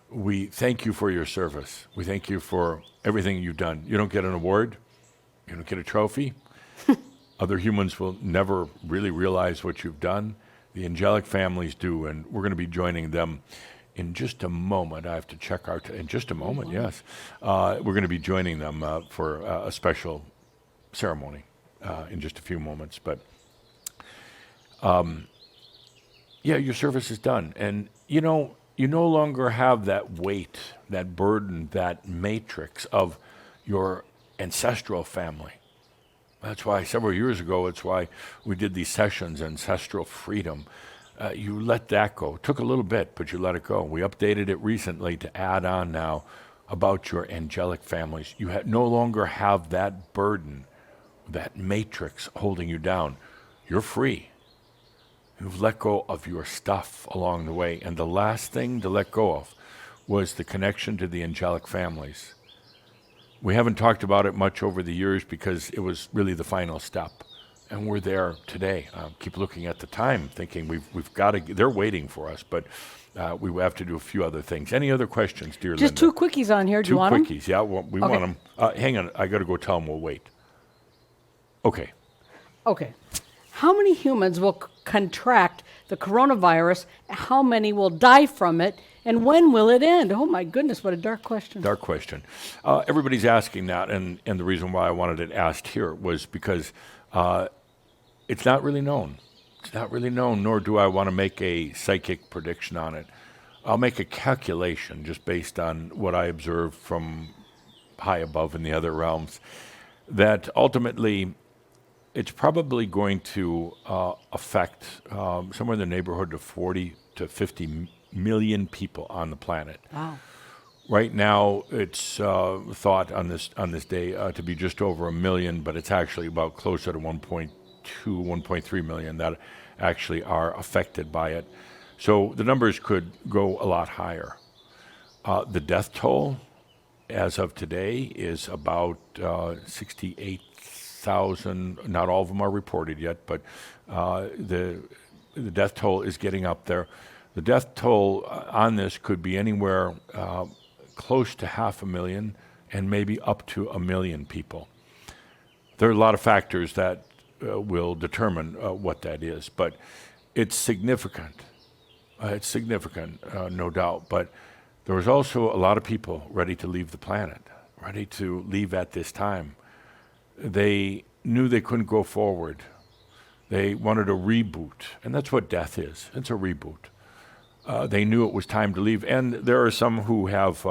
We thank you for your service. We thank you for everything you've done. You don't get an award. You don't get a trophy. Other humans will never really realize what you've done. The angelic families do, and we're going to be joining them in just a moment. I have to check in just a moment, yes. We're going to be joining them for a special ceremony in just a few moments. But yeah, your service is done. And you know, you no longer have that weight, that burden, that matrix of your ancestral family. That's why several years ago, it's why we did these sessions, Ancestral Freedom. You let that go. It took a little bit, but you let it go. We updated it recently to add on now about your angelic families. You no longer have that burden, that matrix holding you down. You're free. You've let go of your stuff along the way. And the last thing to let go of was the connection to the angelic families. We haven't talked about it much over the years because it was really the final step. And we're there today. Keep looking at the time, thinking we've got to, they're waiting for us, but we have to do a few other things. Any other questions, dear Just Linda? 2 quickies on here. Do Two you want them? quickies, yeah, we Okay. want them. Hang on, I got to go tell them we'll wait. Okay. Okay. How many humans will contract the coronavirus? How many will die from it? And when will it end? Oh my goodness, what a dark question. Dark question. Everybody's asking that, and the reason why I wanted it asked here was because it's not really known. It's not really known, nor do I want to make a psychic prediction on it. I'll make a calculation just based on what I observe from high above in the other realms, that ultimately it's probably going to affect somewhere in the neighborhood of 40 to 50 million people on the planet. Wow. Right now, it's thought on this day to be just over 1 million, but it's actually about closer to 1.2, 1.3 million that actually are affected by it. So the numbers could go a lot higher. The death toll, as of today, is about 68,000. Not all of them are reported yet, but the death toll is getting up there. The death toll on this could be anywhere close to 500,000 and maybe up to 1 million people. There are a lot of factors that will determine what that is, but it's significant. It's significant, no doubt. But there was also a lot of people ready to leave the planet, ready to leave at this time. They knew they couldn't go forward. They wanted a reboot, and that's what death is. It's a reboot. They knew it was time to leave. And there are some who have,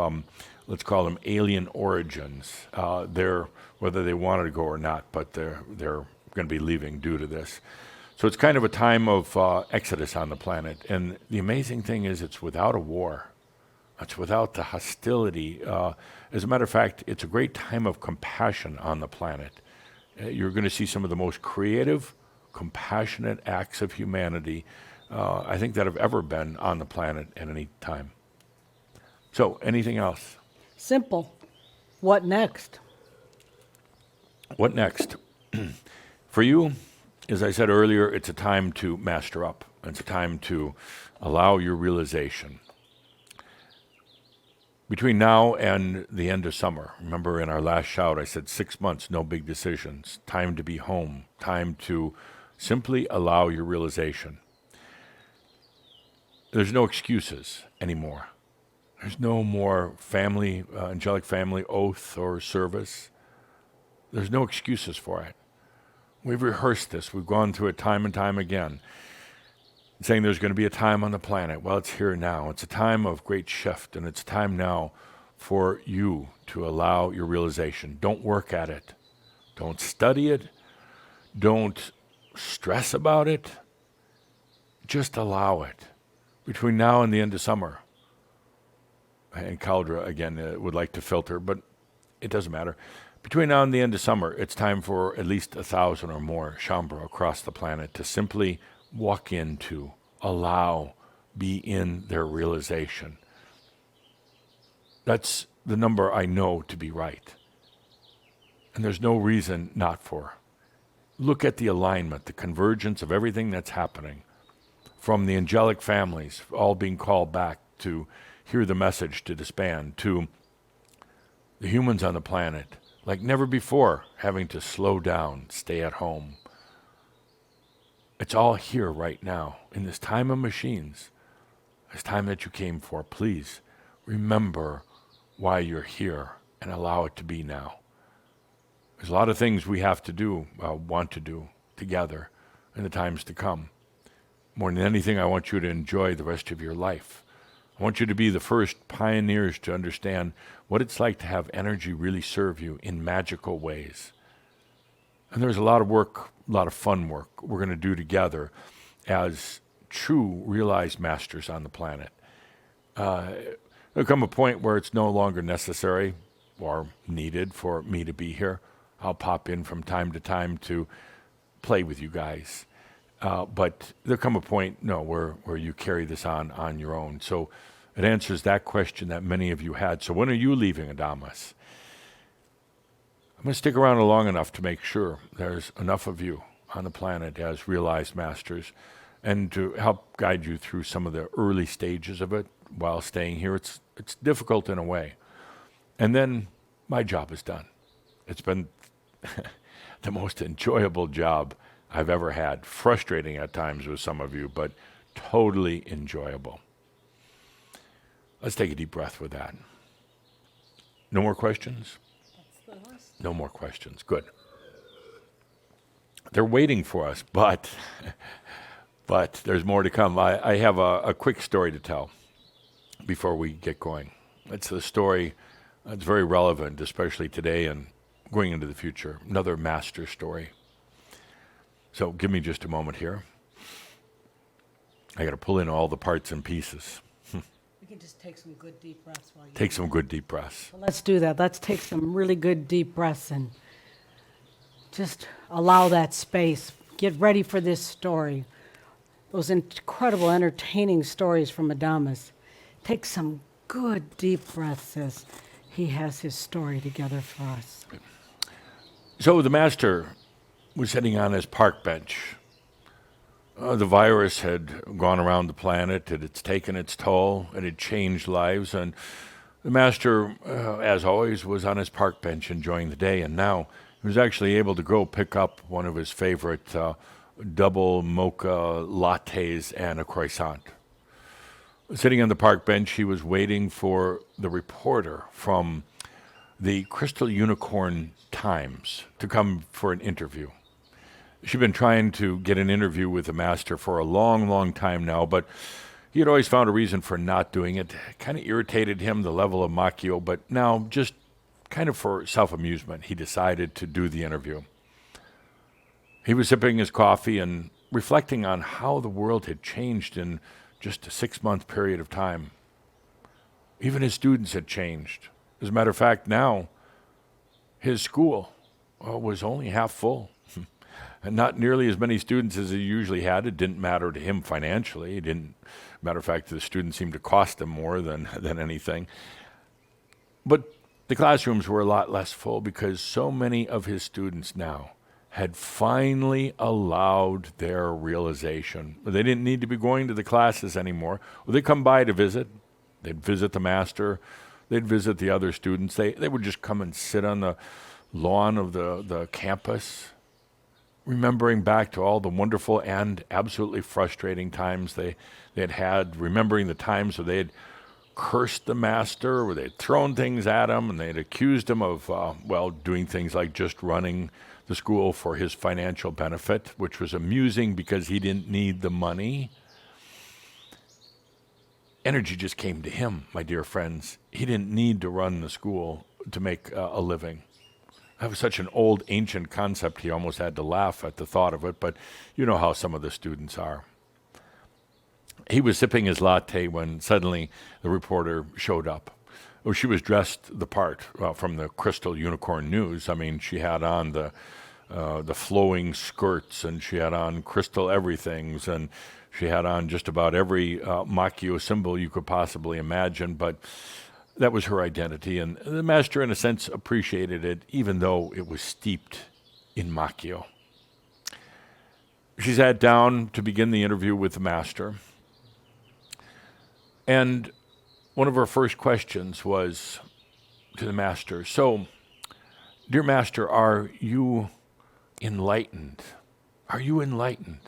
let's call them alien origins. They're, whether they wanted to go or not, but they're going to be leaving due to this. So it's kind of a time of exodus on the planet. And the amazing thing is it's without a war. It's without the hostility. As a matter of fact, it's a great time of compassion on the planet. You're going to see some of the most creative, compassionate acts of humanity I think that have ever been on the planet at any time. So, anything else? Simple. What next? What next? For you, as I said earlier, it's a time to master up. It's a time to allow your realization. Between now and the end of summer, remember in our last shout, I said 6 months, no big decisions, time to be home, time to simply allow your realization. There's no excuses anymore. There's no more family, angelic family oath or service. There's no excuses for it. We've rehearsed this. We've gone through it time and time again, saying there's going to be a time on the planet. Well, it's here now. It's a time of great shift, and it's time now for you to allow your realization. Don't work at it. Don't study it. Don't stress about it. Just allow it. Between now and the end of summer, and Caldra, again, would like to filter, but it doesn't matter. Between now and the end of summer, it's time for at least 1,000 or more Shambhala across the planet to simply walk into, allow, be in their realization. That's the number I know to be right. And there's no reason not for. Look at the alignment, the convergence of everything that's happening. From the angelic families all being called back to hear the message to disband, to the humans on the planet, like never before, having to slow down, stay at home. It's all here right now, in this time of machines, this time that you came for. Please remember why you're here and allow it to be now. There's a lot of things we have to do, want to do together in the times to come. More than anything, I want you to enjoy the rest of your life. I want you to be the first pioneers to understand what it's like to have energy really serve you in magical ways. And there's a lot of work, a lot of fun work we're going to do together as true realized masters on the planet. There'll come a point where it's no longer necessary or needed for me to be here. I'll pop in from time to time to play with you guys. But there'll come a point, where you carry this on your own. So It answers that question that many of you had. So when are you leaving Adamus? I'm going to stick around long enough to make sure there's enough of you on the planet as realized masters and to help guide you through some of the early stages of it while staying here. It's difficult in a way. And then my job is done. It's been the most enjoyable job I've ever had. Frustrating at times with some of you, but totally enjoyable. Let's take a deep breath with that. No more questions? No more questions. Good. They're waiting for us, but there's more to come. I have a quick story to tell before we get going. It's a story that's very relevant, especially today and going into the future. Another master story. So give me just a moment here. I got to pull in all the parts and pieces. We can just take some good deep breaths while you Take some good deep breaths. Well, let's do that. Let's take some really good deep breaths and just allow that space. Get ready for this story. Those incredible, entertaining stories from Adamus. Take some good deep breaths as he has his story together for us. So the master was sitting on his park bench. The virus had gone around the planet, it had taken its toll, it had changed lives, and the master, as always, was on his park bench enjoying the day, and now he was actually able to go pick up one of his favorite double mocha lattes and a croissant. Sitting on the park bench, he was waiting for the reporter from the Crystal Unicorn Times to come for an interview. She'd been trying to get an interview with the master for a long, long time now, but he had always found a reason for not doing it. It kind of irritated him, the level of macchio, but now just kind of for self-amusement, he decided to do the interview. He was sipping his coffee and reflecting on how the world had changed in just a 6-month period of time. Even his students had changed. As a matter of fact, now his school was only half full. And not nearly as many students as he usually had. It didn't matter to him financially. It didn't. Matter of fact, the students seemed to cost him more than anything. But the classrooms were a lot less full because so many of his students now had finally allowed their realization. They didn't need to be going to the classes anymore. Well, they'd come by to visit. They'd visit the master. They'd visit the other students. They would just come and sit on the lawn of the campus, remembering back to all the wonderful and absolutely frustrating times they had, remembering the times where they had cursed the master, where they had thrown things at him, and they had accused him of, doing things like just running the school for his financial benefit, which was amusing because he didn't need the money. Energy just came to him, my dear friends. He didn't need to run the school to make a living. That was such an old, ancient concept, he almost had to laugh at the thought of it, but you know how some of the students are. He was sipping his latte when suddenly the reporter showed up. Oh, she was dressed the part from the Crystal Unicorn News. I mean, she had on the flowing skirts, and she had on crystal everythings, and she had on just about every macchio symbol you could possibly imagine, but that was her identity, and the master, in a sense, appreciated it, even though it was steeped in macchio. She sat down to begin the interview with the master, and one of her first questions was to the master, "So, dear master, are you enlightened? Are you enlightened?"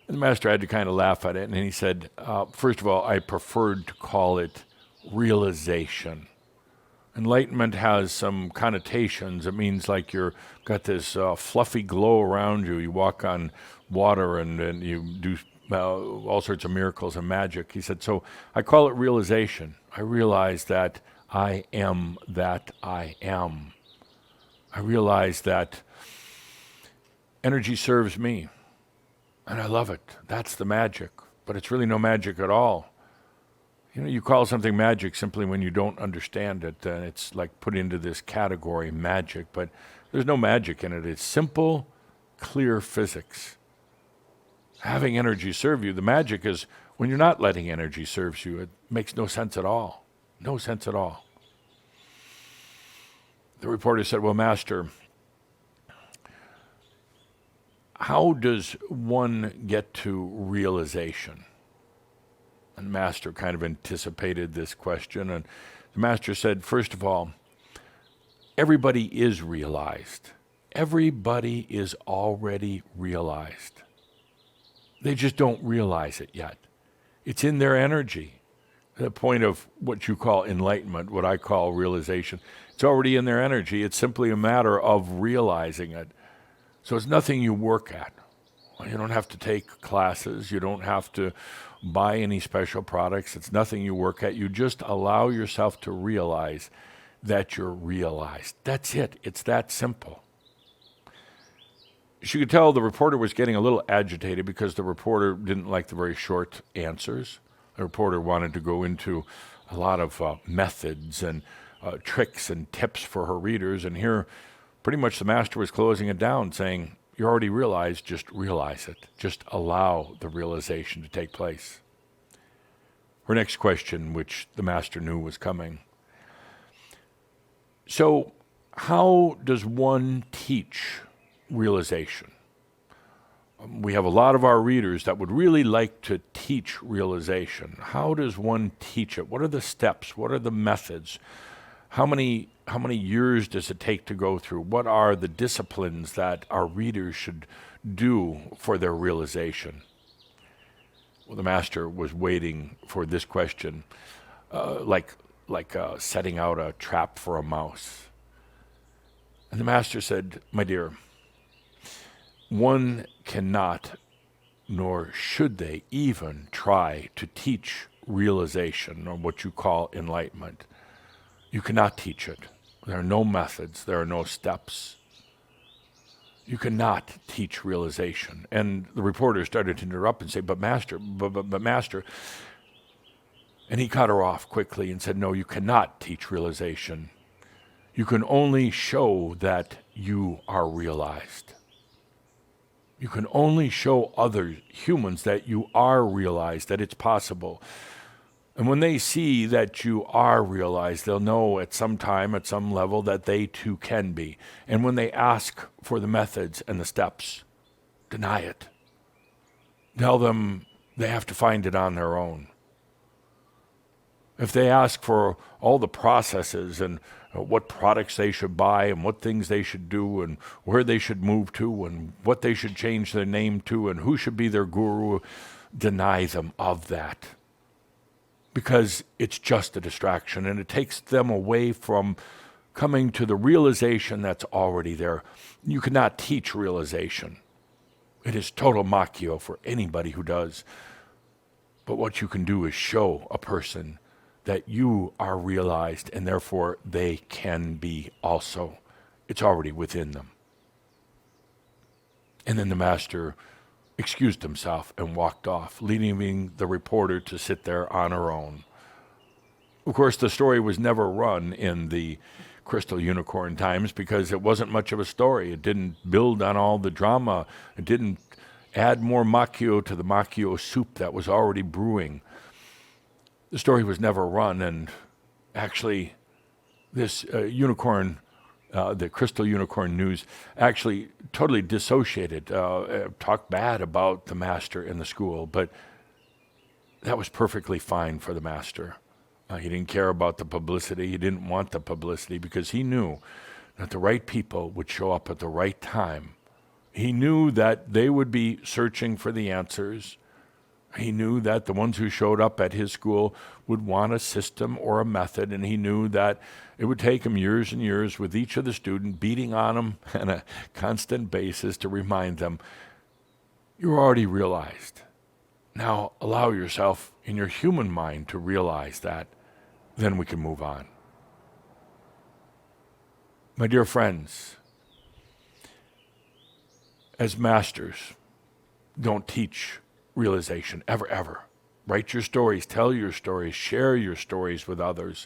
And the master had to kind of laugh at it, and he said, first of all, I preferred to call it realization. Enlightenment has some connotations. It means like you're got this fluffy glow around you. You walk on water and you do all sorts of miracles and magic. He said, so I call it realization. I realize that I am that I am. I realize that energy serves me, and I love it. That's the magic, but it's really no magic at all. You know, you call something magic simply when you don't understand it, and it's like put into this category, magic, but there's no magic in it. It's simple, clear physics. Having energy serve you. The magic is When you're not letting energy serve you, it makes no sense at all. No sense at all. The reporter said, well, Master, how does one get to realization? And Master kind of anticipated this question, and the Master said, first of all, everybody is realized. Everybody is already realized. They just don't realize it yet. It's in their energy. The point of what you call enlightenment, what I call realization, it's already in their energy. It's simply a matter of realizing it. So it's nothing you work at. You don't have to take classes. You don't have to buy any special products. It's nothing you work at. You just allow yourself to realize that you're realized. That's it. It's that simple. She could tell the reporter was getting a little agitated because the reporter didn't like the very short answers. The reporter wanted to go into a lot of methods and tricks and tips for her readers, and here pretty much the Master was closing it down, saying, you already realized, just realize it. Just allow the realization to take place. Her next question, which the Master knew was coming. So, how does one teach realization? We have a lot of our readers that would really like to teach realization. How does one teach it? What are the steps? What are the methods? How many years does it take to go through? What are the disciplines that our readers should do for their realization? Well, the Master was waiting for this question, like setting out a trap for a mouse. And the Master said, my dear, one cannot, nor should they even try to teach realization, or what you call enlightenment. You cannot teach it. There are no methods. There are no steps. You cannot teach realization. And the reporter started to interrupt and say, but Master, but Master. And he cut her off quickly and said, no, you cannot teach realization. You can only show that you are realized. You can only show other humans that you are realized, that it's possible. And when they see that you are realized, they'll know at some time, at some level, that they too can be. And when they ask for the methods and the steps, deny it. Tell them they have to find it on their own. If they ask for all the processes and what products they should buy and what things they should do and where they should move to and what they should change their name to and who should be their guru, deny them of that. Because it's just a distraction and it takes them away from coming to the realization that's already there. You cannot teach realization. It is total macchio for anybody who does. But what you can do is show a person that you are realized and therefore they can be also. It's already within them. And then the Master excused himself and walked off, leaving the reporter to sit there on her own. Of course, the story was never run in the Crystal Unicorn times because it wasn't much of a story. It didn't build on all the drama. It didn't add more macchio to the macchio soup that was already brewing. The story was never run, and actually this unicorn, the Crystal Unicorn News, actually totally dissociated, talked bad about the Master in the school, but that was perfectly fine for the Master. He didn't care about the publicity. He didn't want the publicity because he knew that the right people would show up at the right time. He knew that they would be searching for the answers. He knew that the ones who showed up at his school would want a system or a method, and he knew that it would take him years and years with each of the students beating on them on a constant basis to remind them, you're already realized. Now allow yourself in your human mind to realize that. Then we can move on. My dear friends, as masters, don't teach realization, ever, ever. Write your stories, tell your stories, share your stories with others.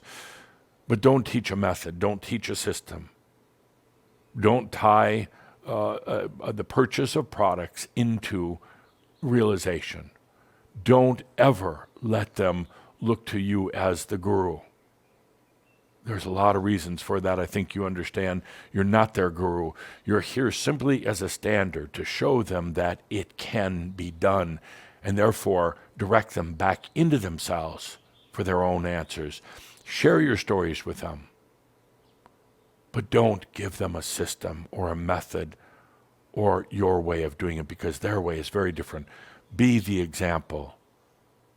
But don't teach a method, don't teach a system. Don't tie the purchase of products into realization. Don't ever let them look to you as the guru. There's a lot of reasons for that. I think you understand. You're not their guru. You're here simply as a standard to show them that it can be done, and therefore direct them back into themselves for their own answers. Share your stories with them, but don't give them a system or a method or your way of doing it, because their way is very different. Be the example,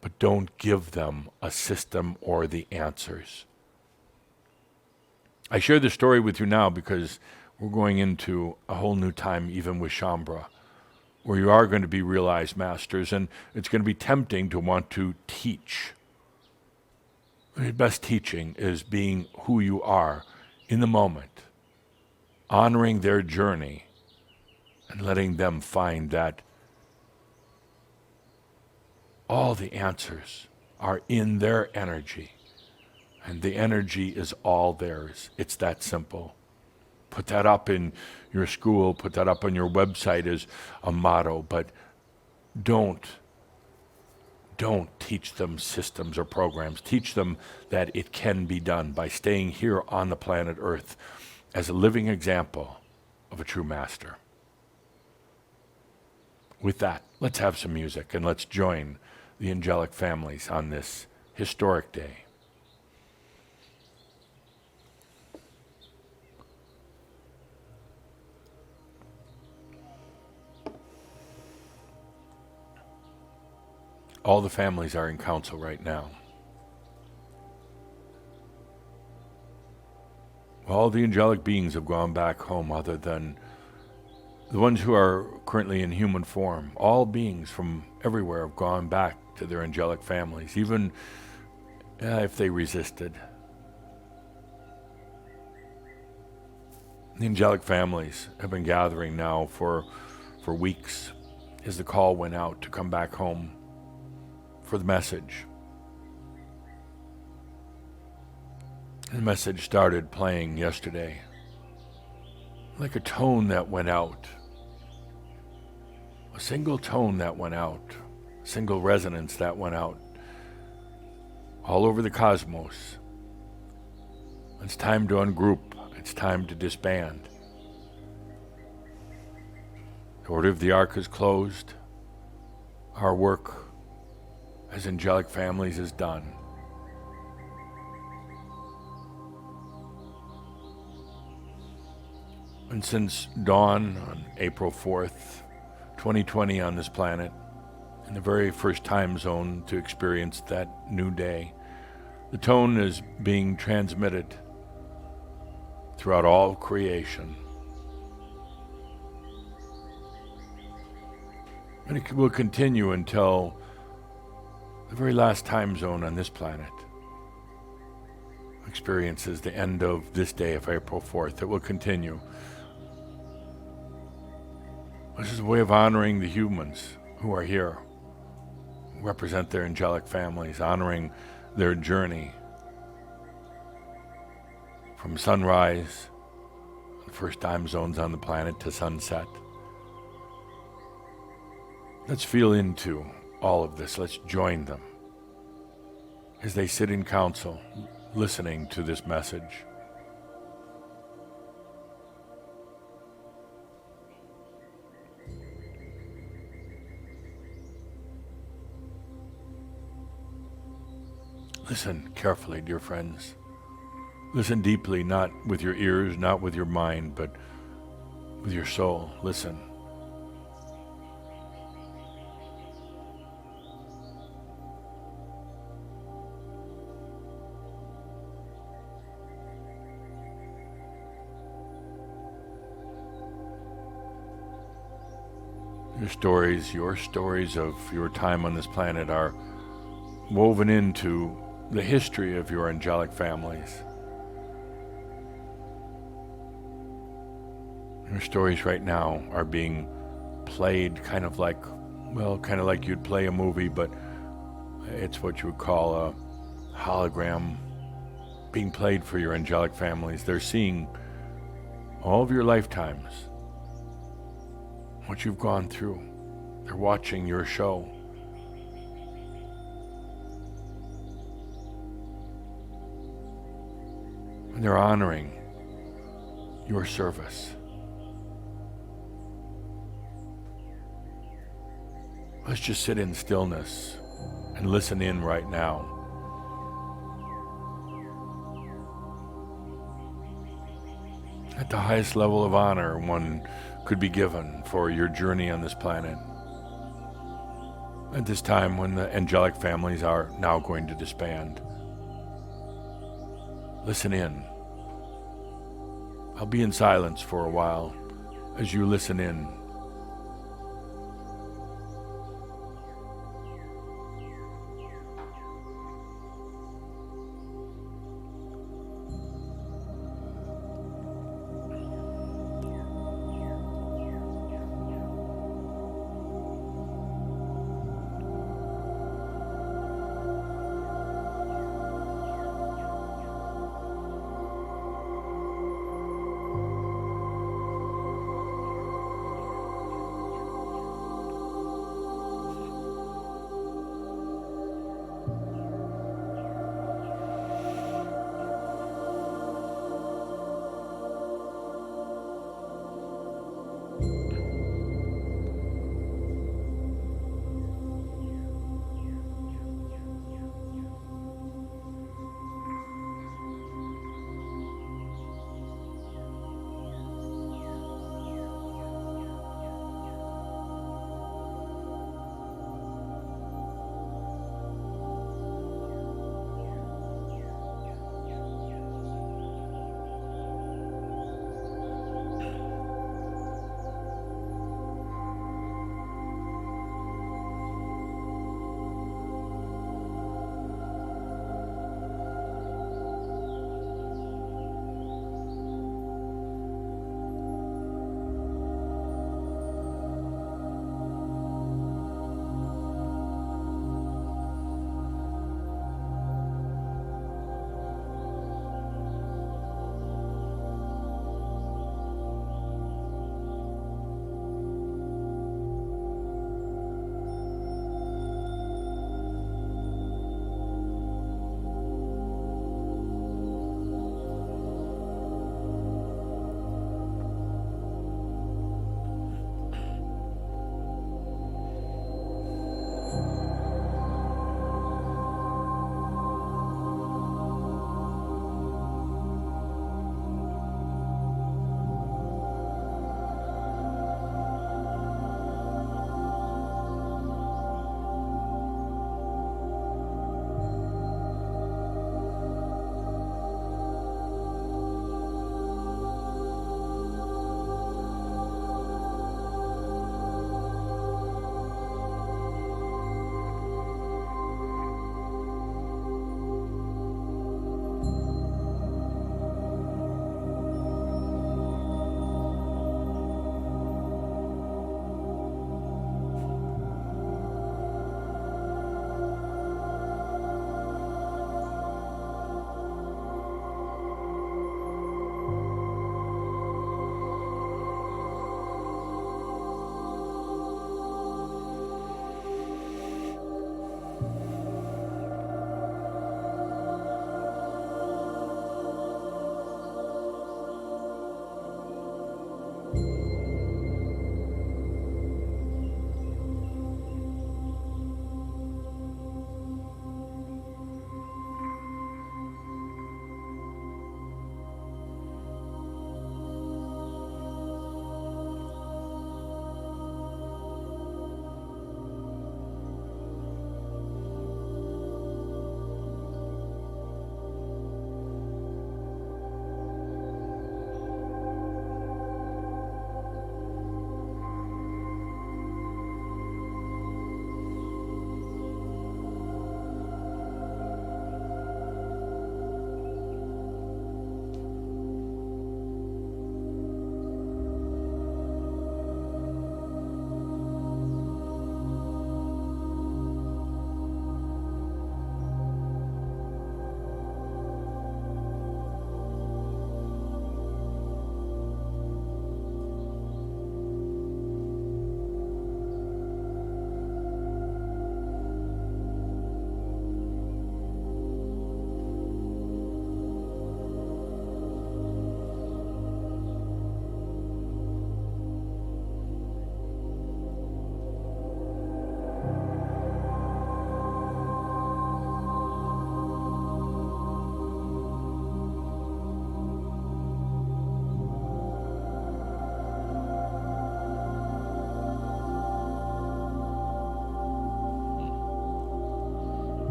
but don't give them a system or the answers. I share this story with you now because we're going into a whole new time, even with Shambhala, where you are going to be realized masters, and it's going to be tempting to want to teach. The best teaching is being who you are in the moment, honoring their journey, and letting them find that all the answers are in their energy. And the energy is all theirs. It's that simple. Put that up in your school, put that up on your website as a motto, but don't teach them systems or programs. Teach them that it can be done by staying here on the planet Earth as a living example of a true master. With that, let's have some music and let's join the angelic families on this historic day. All the families are in council right now. All the angelic beings have gone back home other than the ones who are currently in human form. All beings from everywhere have gone back to their angelic families, even if they resisted. The angelic families have been gathering now for weeks as the call went out to come back home for the message. The message started playing yesterday, like a tone that went out, a single tone that went out, a single resonance that went out all over the cosmos. It's time to ungroup. It's time to disband. The Order of the Ark is closed. Our work as angelic families is done. And since dawn on April 4th, 2020 on this planet, in the very first time zone to experience that new day, the tone is being transmitted throughout all creation. And it will continue until the very last time zone on this planet experiences the end of this day of April 4th. It will continue. This is a way of honoring the humans who are here, who represent their angelic families, honoring their journey from sunrise, the first time zones on the planet, to sunset. Let's feel into all of this. Let's join them as they sit in council, listening to this message. Listen carefully, dear friends. Listen deeply, not with your ears, not with your mind, but with your soul. Listen. Your stories of your time on this planet are woven into the history of your angelic families. Your stories right now are being played kind of like you'd play a movie, but it's what you would call a hologram being played for your angelic families. They're seeing all of your lifetimes, what you've gone through. They're watching your show. and they're honoring your service. Let's just sit in stillness and listen in right now. At the highest level of honor one could be given for your journey on this planet. At this time when the angelic families are now going to disband. Listen in. I'll be in silence for a while as you listen in.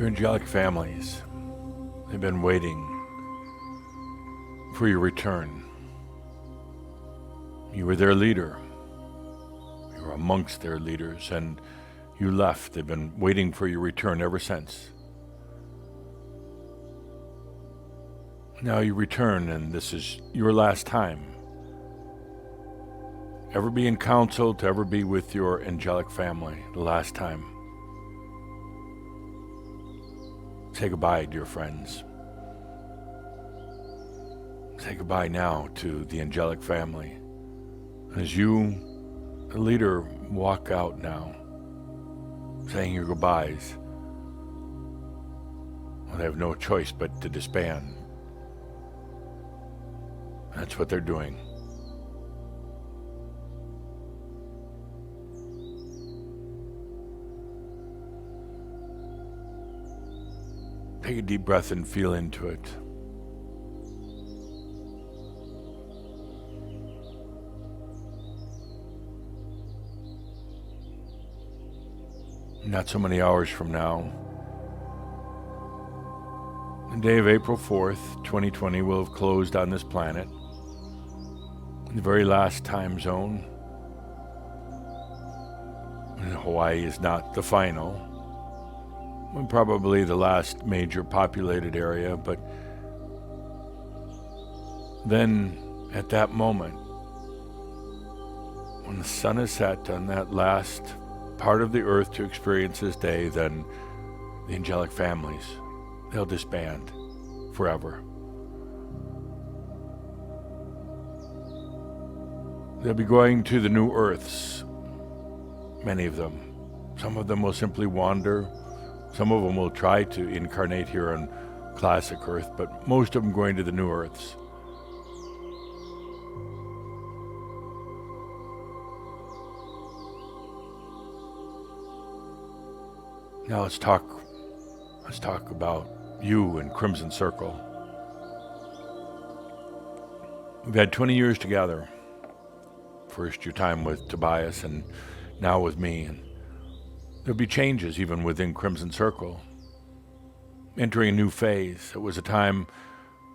Your angelic families, they've been waiting for your return. You were their leader. You were amongst their leaders, and you left. They've been waiting for your return ever since. Now you return, and this is your last time ever be in council, to ever be with your angelic family. The last time. Say goodbye, dear friends. Say goodbye now to the angelic family. As you, the leader, walk out now, saying your goodbyes, well, they have no choice but to disband. That's what they're doing. Take a deep breath and feel into it. Not so many hours from now, the day of April 4th, 2020 will have closed on this planet. In the very last time zone. And Hawaii is not the final. And probably the last major populated area, but then at that moment, when the sun is set on that last part of the earth to experience this day, then the angelic families, they'll disband forever. They'll be going to the new earths, many of them. Some of them will simply wander. Some of them will try to incarnate here on classic Earth, but most of them going to the new Earths. Now let's talk about you and Crimson Circle. We've had 20 years together. First your time with Tobias, and now with me. And there'll be changes even within Crimson Circle. Entering a new phase. It was a time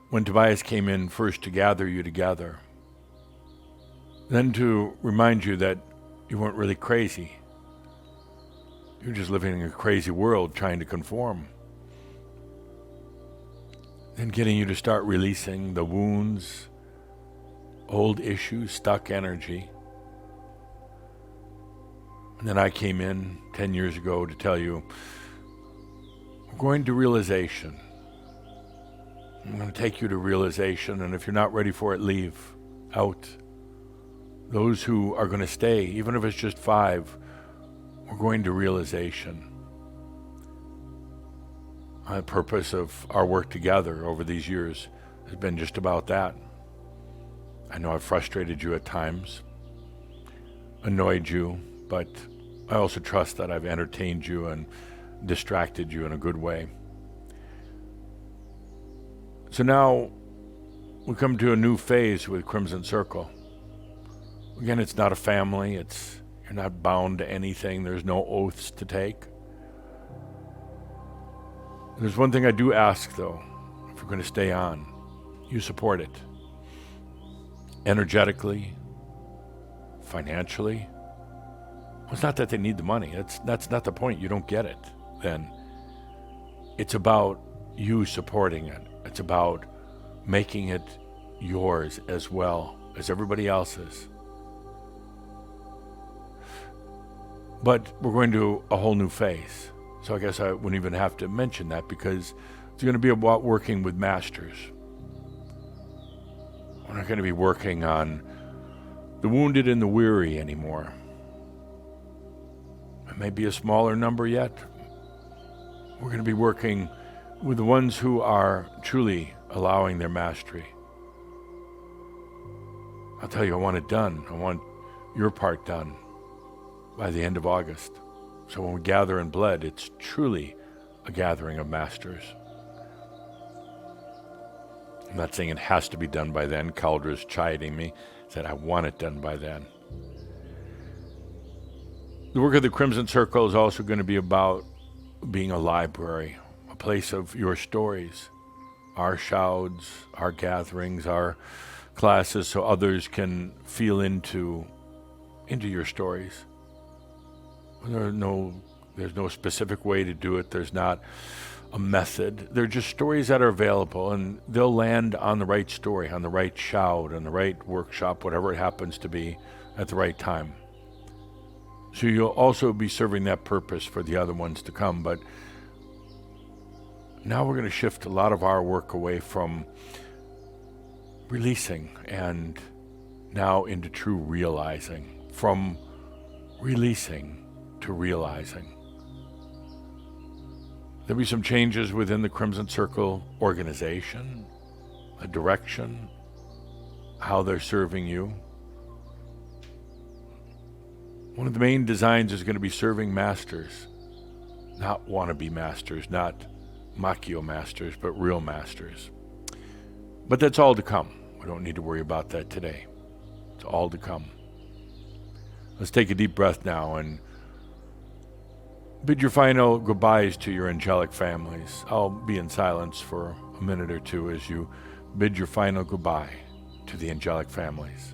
when Tobias came in first to gather you together. Then to remind you that you weren't really crazy. You're just living in a crazy world trying to conform. Then getting you to start releasing the wounds, old issues, stuck energy. And then I came in 10 years ago to tell you, we're going to realization. I'm going to take you to realization, and if you're not ready for it, leave. Out. Those who are going to stay, even if it's just 5, we're going to realization. The purpose of our work together over these years has been just about that. I know I've frustrated you at times, annoyed you, but I also trust that I've entertained you and distracted you in a good way. So now we come to a new phase with Crimson Circle. Again, it's not a family. You're not bound to anything. There's no oaths to take. There's one thing I do ask, though. If you're going to stay on, you support it. Energetically, financially. Well, it's not that they need the money. That's not the point. You don't get it then. It's about you supporting it. It's about making it yours as well as everybody else's. But we're going to a whole new phase. So I guess I wouldn't even have to mention that, because it's going to be about working with masters. We're not going to be working on the wounded and the weary anymore. It may be a smaller number yet. We're going to be working with the ones who are truly allowing their mastery. I'll tell you, I want it done. I want your part done by the end of August. So when we gather in blood, it's truly a gathering of masters. I'm not saying it has to be done by then. Caldra's chiding me, said I want it done by then. The work of the Crimson Circle is also going to be about being a library, a place of your stories, our shouds, our gatherings, our classes, so others can feel into your stories. There's no specific way to do it. There's not a method. They're just stories that are available, and they'll land on the right story, on the right shout, on the right workshop, whatever it happens to be, at the right time. So you'll also be serving that purpose for the other ones to come. But now we're going to shift a lot of our work away from releasing and now into true realizing, from releasing to realizing. There'll be some changes within the Crimson Circle organization, a direction, how they're serving you. One of the main designs is going to be serving masters, not wannabe masters, not Makio masters, but real masters. But that's all to come. We don't need to worry about that today. It's all to come. Let's take a deep breath now and bid your final goodbyes to your angelic families. I'll be in silence for a minute or two as you bid your final goodbye to the angelic families.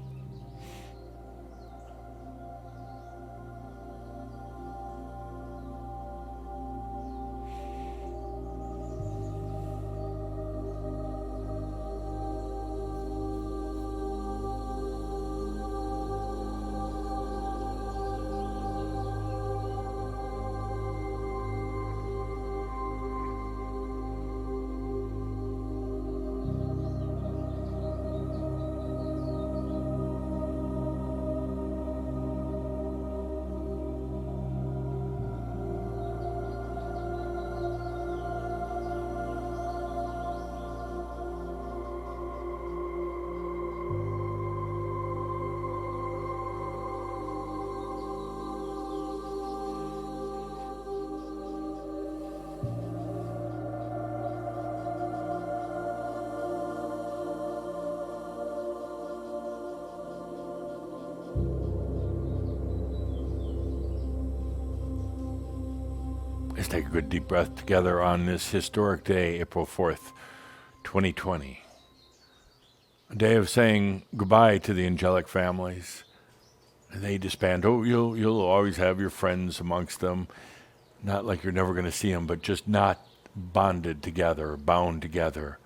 Let's take a good deep breath together on this historic day, April 4th, 2020. A day of saying goodbye to the angelic families. And they disband. Oh, you'll always have your friends amongst them. Not like you're never going to see them, but just not bonded together, bound together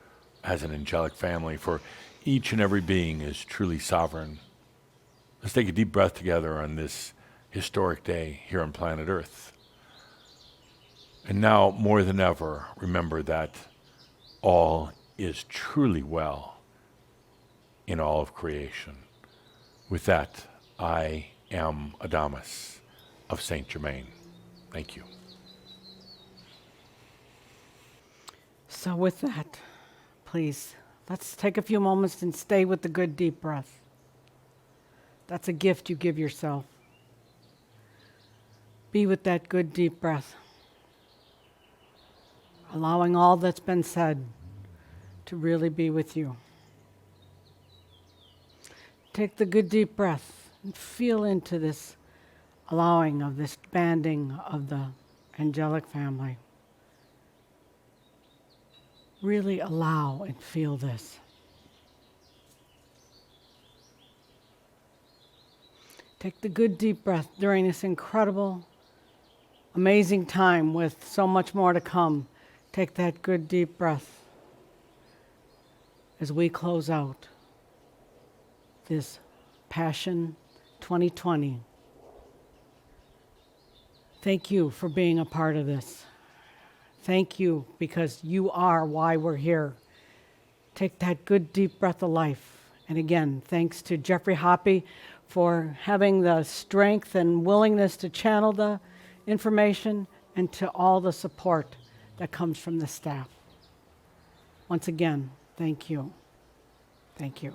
as an angelic family. For each and every being is truly sovereign. Let's take a deep breath together on this historic day here on planet Earth. And now, more than ever, remember that all is truly well in all of creation. With that, I am Adamus of Saint Germain. Thank you. So with that, please, let's take a few moments and stay with the good deep breath. That's a gift you give yourself. Be with that good deep breath, allowing all that's been said to really be with you. Take the good deep breath and feel into this allowing of this banding of the angelic family. Really allow and feel this. Take the good deep breath during this incredible, amazing time with so much more to come. Take that good deep breath as we close out this Passion 2020. Thank you for being a part of this. Thank you because you are why we're here. Take that good deep breath of life. And again, thanks to Jeffrey Hoppy for having the strength and willingness to channel the information, and to all the support that comes from the staff. Once again, thank you. Thank you.